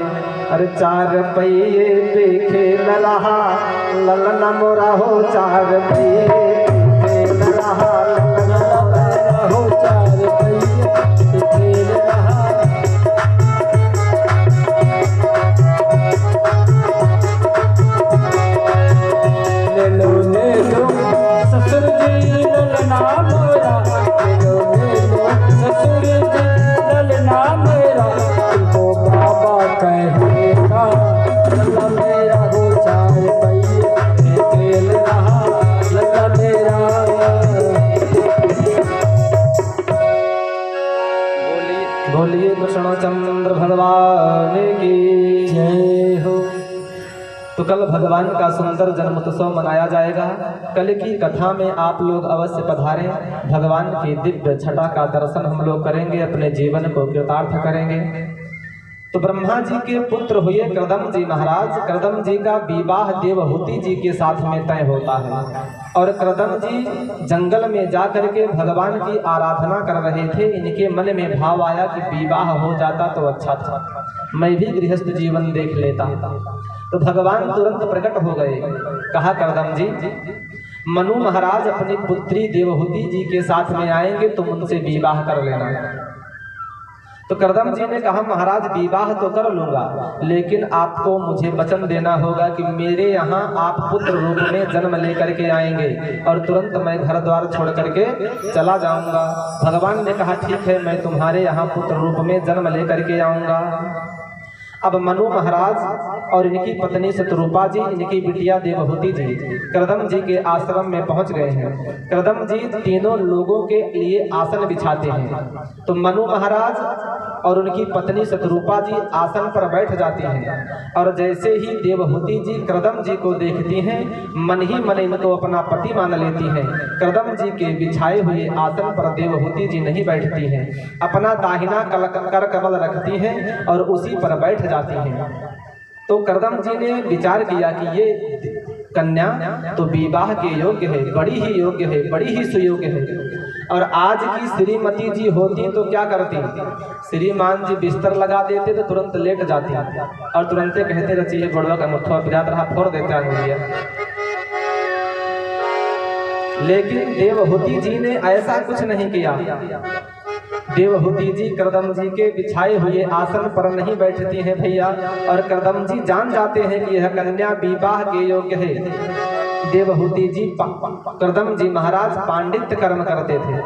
[SPEAKER 1] अरे चार पहिए पे खेल रहा ललना मोरा हो, चार पहिए पे खेल रहा ललना मोरा हो, चार पहिए पे खेल रहा। ले लो ससुर जी ललना मोरा, ससुर जी ललना मेरा, तुमको बाबा कहेगा लल्ला मेरा हो, चार पहिए खेल रहा लल्ला मेरा। बोलिए कृष्णचंद्र भगवान की जय हो। तो कल भगवान का सुंदर जन्मोत्सव मनाया जाएगा। कल की कथा में आप लोग अवश्य पधारें, भगवान की दिव्य छटा का दर्शन हम लोग करेंगे, अपने जीवन को कृतार्थ करेंगे। तो ब्रह्मा जी के पुत्र हुए कर्दम जी महाराज। कर्दम जी का विवाह देवहूति जी के साथ में तय होता है और कर्दम जी जंगल में जा करके भगवान की आराधना कर रहे थे। इनके मन में भाव आया कि विवाह हो जाता तो अच्छा था, मैं भी गृहस्थ जीवन देख लेता। तो भगवान तुरंत प्रकट हो गए। कहा कर्दम जी, मनु महाराज अपनी पुत्री देवहूति जी के साथ में आएंगे, तुम उनसे विवाह कर लेना। तो कर्दम जी ने कहा महाराज विवाह तो कर लूंगा, लेकिन आपको मुझे वचन देना होगा कि मेरे यहाँ आप पुत्र रूप में जन्म लेकर के आएंगे और तुरंत मैं घर द्वार छोड़ करके चला जाऊंगा। भगवान ने कहा ठीक है, मैं तुम्हारे यहाँ पुत्र रूप में जन्म लेकर के आऊंगा। अब मनु महाराज और इनकी पत्नी शत्रुपा जी, इनकी बिटिया देवहूति जी कर्दम जी के आश्रम में पहुंच गए हैं। कर्दम जी तीनों लोगों के लिए आसन बिछाते हैं। तो मनु महाराज और उनकी पत्नी शत्रुपा जी आसन पर बैठ जाती हैं और जैसे ही देवहूति जी कर्दम जी को देखती हैं, मन ही मन इनको अपना पति मान लेती हैं। कर्दम जी के बिछाए हुए आसन पर देवहूति जी नहीं बैठती हैं, अपना दाहिना कर कमल रखती हैं और उसी पर बैठ जाती हैं। तो कर्दम जी ने विचार किया कि ये कन्या तो विवाह के योग्य है, बड़ी ही योग्य है, बड़ी ही सुयोग्य है। और आज की श्रीमती जी होती तो क्या करती, श्रीमान जी बिस्तर लगा देते तो तुरंत लेट जाती और तुरंत कहते रचिए गोड़वा का मुट्ठा पिरात रहा, फोड़ देते अंगुलियां। लेकिन देवहूति जी ने ऐसा कुछ नहीं किया। देवहूति जी कर्दम जी के बिछाए हुए आसन पर नहीं बैठती हैं भैया, और कर्दम जी जान जाते हैं कि यह कन्या विवाह के योग्य है। देवहूति जी कर्दम जी महाराज पांडित्य कर्म करते थे।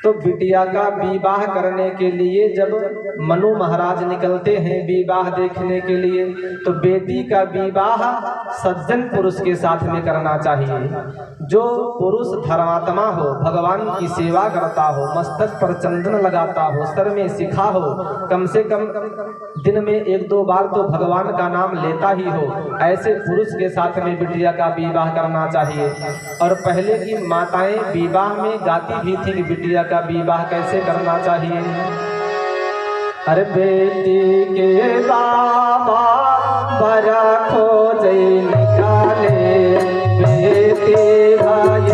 [SPEAKER 1] तो बिटिया का विवाह करने के लिए जब मनु महाराज निकलते हैं विवाह देखने के लिए, तो बेटी का विवाह सज्जन पुरुष के साथ में करना चाहिए। जो पुरुष धर्मात्मा हो, भगवान की सेवा करता हो, मस्तक पर चंदन लगाता हो, सर में शिखा हो, कम से कम दिन में 1-2 बार तो भगवान का नाम लेता ही हो, ऐसे पुरुष के साथ में बिटिया का विवाह करना चाहिए। और पहले की माताएं विवाह में गाती भी थी कि बिटिया का विवाह कैसे करना चाहिए। अरे बेटी के बाबा बड़ा खोजे निकाले, बेटी भाई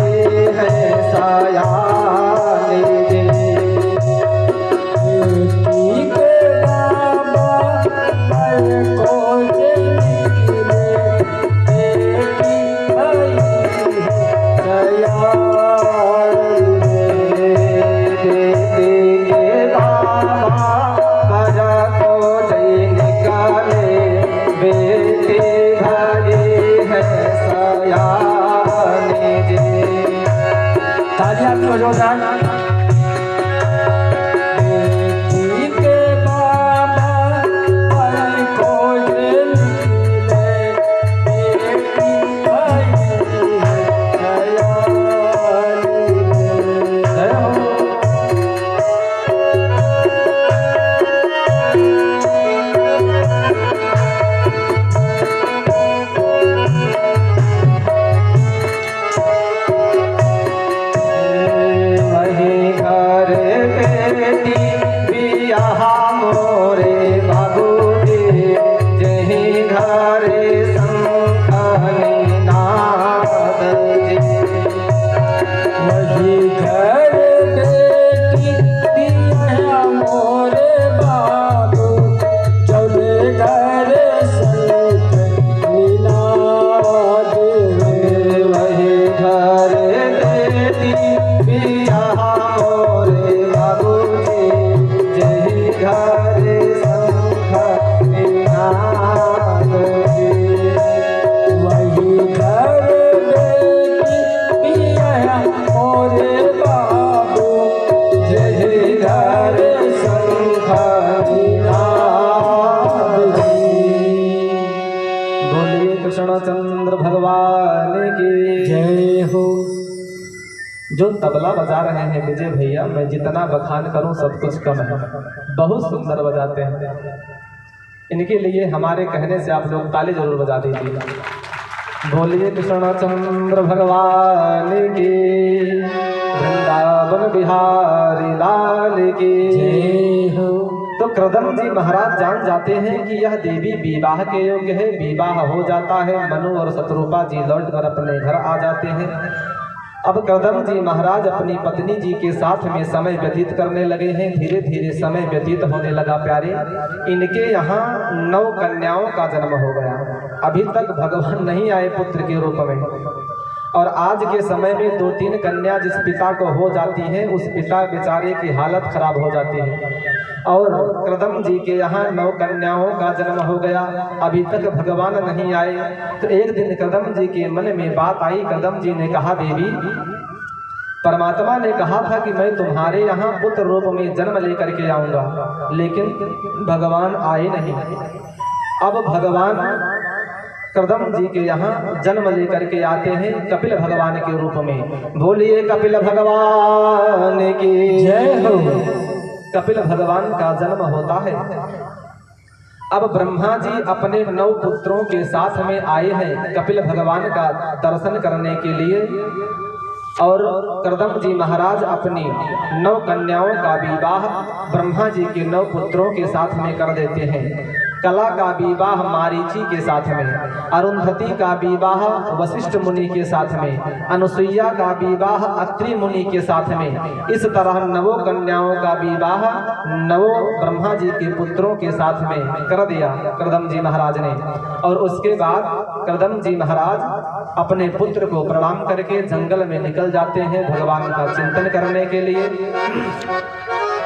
[SPEAKER 1] है सयाने दे। बेटी के बाबा बड़ा खोजे निकले, बेटी भाई सयाने। बेटी के बाबा बड़ा
[SPEAKER 2] हो राज बेटी के बाबा भाई को ये निकले बेटी भाई कृष्णचंद्र भगवान की जय हो। जो तबला बजा रहे हैं विजय भैया, मैं जितना बखान करूं सब कुछ कम है, बहुत सुंदर बजाते हैं। इनके लिए हमारे कहने से आप लोग ताली जरूर बजा दीजिएगा। बोलिए कृष्णचंद्र भगवान की, वृंदावन बिहारी लाल की जय हो। तो कृदम जी महाराज जान जाते हैं कि यह देवी विवाह के योग्य है। विवाह हो जाता है, मनु और शत्रुपा जी लौटकर अपने घर आ जाते हैं। अब कृदम जी महाराज अपनी पत्नी जी के साथ में समय व्यतीत करने लगे हैं। धीरे धीरे समय व्यतीत होने लगा प्यारे। इनके यहाँ 9 कन्याओं का जन्म हो गया। अभी तक भगवान नहीं आए पुत्र के रूप में, और आज के समय में 2-3 कन्या जिस पिता को हो जाती है, उस पिता बेचारे की हालत खराब हो जाती है। और कृदम जी के यहाँ 9 कन्याओं का जन्म हो गया, अभी तक भगवान नहीं आए। तो एक दिन कृदम जी के मन में बात आई। कृदम जी ने कहा, देवी, परमात्मा ने कहा था कि मैं तुम्हारे यहाँ पुत्र रूप में जन्म लेकर के आऊँगा, लेकिन भगवान आए नहीं। अब भगवान कृदम जी के यहाँ जन्म लेकर के आते हैं कपिल भगवान के रूप में। बोलिए कपिल भगवान की जय हो। कपिल भगवान का जन्म होता है। अब ब्रह्मा जी अपने 9 पुत्रों के साथ में आए हैं कपिल भगवान का दर्शन करने के लिए, और कृदम जी महाराज अपनी 9 कन्याओं का विवाह ब्रह्मा जी के 9 पुत्रों के साथ में कर देते हैं। कला का विवाह मारीची के साथ में, अरुंधति का विवाह वशिष्ठ मुनि के साथ में, अनुसुईया का विवाह अत्रि मुनि के साथ में। इस तरह 9 कन्याओं का विवाह 9 ब्रह्मा जी के पुत्रों के साथ में कर दिया कृदम जी महाराज ने। और उसके बाद कृदम जी महाराज अपने पुत्र को प्रणाम करके जंगल में निकल जाते हैं भगवान का चिंतन करने के लिए।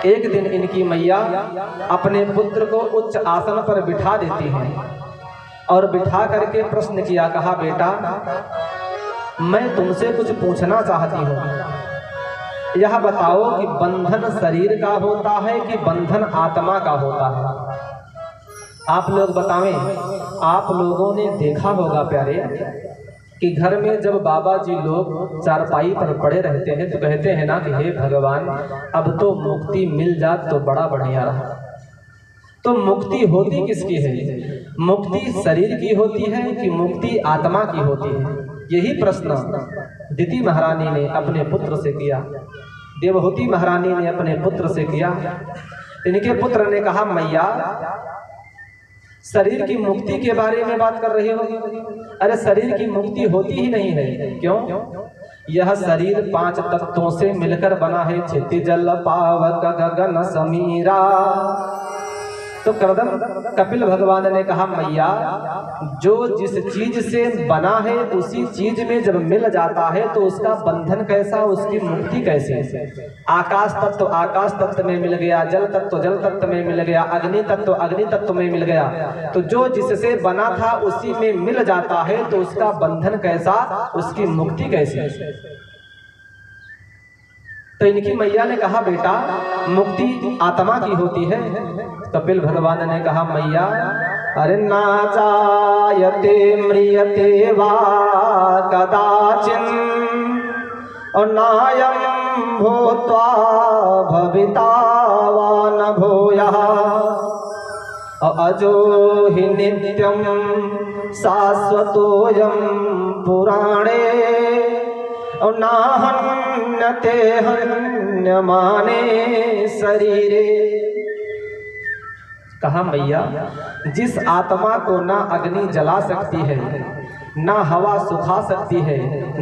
[SPEAKER 2] एक दिन इनकी मैया अपने पुत्र को उच्च आसन पर बिठा देती हैं और बिठा करके प्रश्न किया। कहा, बेटा, मैं तुमसे कुछ पूछना चाहती हूँ। यह बताओ कि बंधन शरीर का होता है कि बंधन आत्मा का होता है? आप लोग बतावें। आप लोगों ने देखा होगा प्यारे कि घर में जब बाबा जी लोग चारपाई पर पड़े रहते हैं तो कहते हैं ना कि हे भगवान, अब तो मुक्ति मिल जात तो बड़ा बढ़िया रहा। तो मुक्ति होती किसकी है? मुक्ति शरीर की होती है कि मुक्ति आत्मा की होती है? यही प्रश्न दिति महारानी ने अपने पुत्र से किया, देवहूति महारानी ने अपने पुत्र से किया। इनके पुत्र ने कहा, मैया, शरीर की मुक्ति के बारे में बात कर रही हो? अरे शरीर की मुक्ति होती ही नहीं है। क्यों? यह शरीर 5 तत्वों से मिलकर बना है। क्षिति जल पावक गगन समीरा। तो कृदम कपिल भगवान ने कहा, मैया, जो जिस चीज से बना है उसी चीज में जब मिल जाता है तो उसका बंधन कैसा, उसकी मुक्ति कैसे? आकाश तत्व आकाश तत्व में मिल गया, जल तत्व जल तत्व में मिल गया, अग्नि तत्व अग्नि तत्व में मिल गया। तो जो जिससे बना था उसी में मिल जाता है तो उसका बंधन कैसा, उसकी मुक्ति कैसे? तो इनकी मैया ने कहा बेटा मुक्ति आत्मा की होती है। कपिल भगवान ने कहा मैया अरे ना जायते म्रियते वा कदाचिन और नायं भूत्वा भविता वा न भूयः अजो हि नित्यं शाश्वतोऽयं पुराणे नाहन्यते हन्यमाने शरीरे। कहा मैया जिस आत्मा को ना अग्नि जला सकती है, ना हवा सुखा सकती है,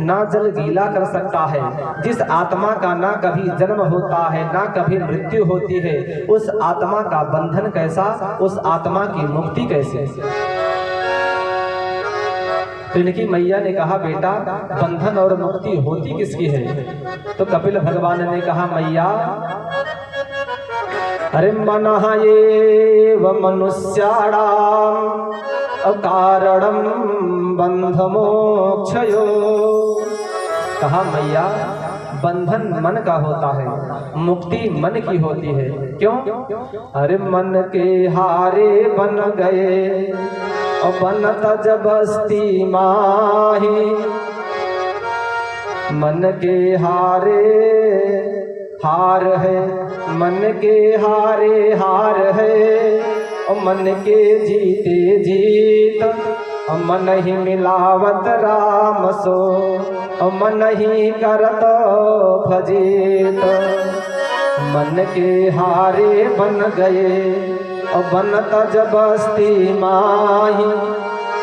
[SPEAKER 2] ना जल गीला कर सकता है, जिस आत्मा का ना कभी जन्म होता है ना कभी मृत्यु होती है, उस आत्मा का बंधन कैसा, उस आत्मा की मुक्ति कैसे। तो इनकी मैया ने कहा बेटा बंधन और मुक्ति होती किसकी है। तो कपिल भगवान ने कहा मैया अरे मनः एव मनुष्याणाम् अकारणं बंधमोक्षयो। कहा मैया बंधन मन का होता है, मुक्ति मन की होती है। क्यों? अरे मन के हारे बन गए और बनत जबस्ती माही। मन के हारे हार है, मन के हारे हार है और मन के जीते जीत और मन ही मिलावत राम सो और मन ही करत फजीत। मन के हारे बन गए और बनत जबस्ती माही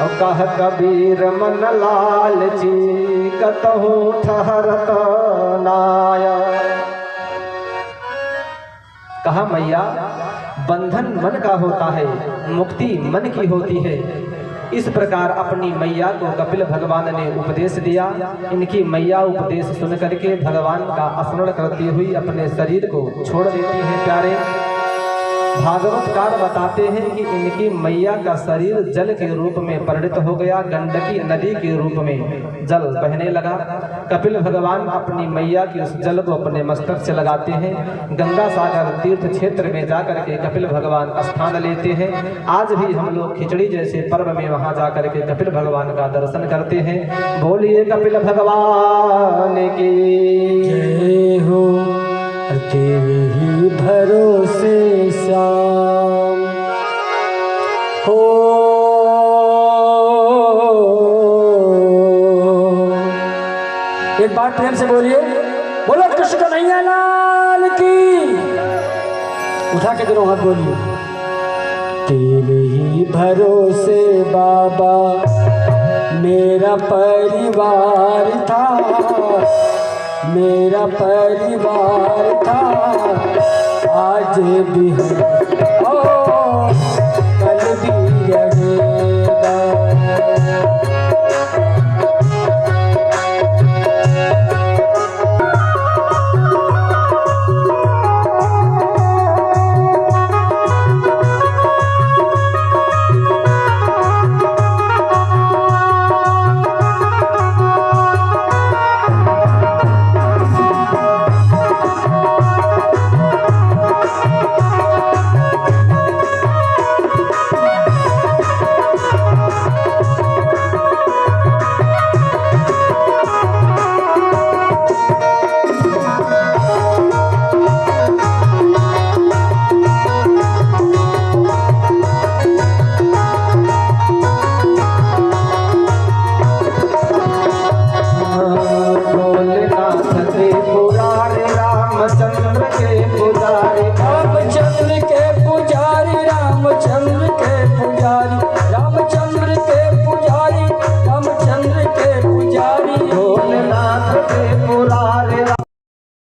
[SPEAKER 2] और कह कबीर मन लालची कतहु ठहरत नाया। कहा मैया बंधन मन का होता है, मुक्ति मन की होती है। इस प्रकार अपनी मैया को कपिल भगवान ने उपदेश दिया। इनकी मैया उपदेश सुन करके भगवान का स्मरण करती हुई अपने शरीर को छोड़ देती हैं। प्यारे भागवतकार बताते हैं कि इनकी मैया का शरीर जल के रूप में परिणत हो गया, गंडकी नदी के रूप में जल बहने लगा। कपिल भगवान अपनी मैया की उस जल को अपने मस्तक से लगाते हैं। गंगा सागर तीर्थ क्षेत्र में जाकर के कपिल भगवान स्थान लेते हैं। आज भी हम लोग खिचड़ी जैसे पर्व में वहां जाकर के कपिल भगवान का दर्शन करते हैं। बोलिए कपिल भगवान की
[SPEAKER 3] जय हो। तेरे ही भरोसे श्याम हो। एक बार प्रेम से बोलिए, बोलो कृष्ण कन्हैया लाल की। उठा के दोनों हाथ बोलिए। तेरे ही भरोसे बाबा मेरा परिवार था, मेरा परिवार था, आज भी है और कल भी रहेगा।
[SPEAKER 2] भोलेनाथ त्रिपुरारी रामचंद्र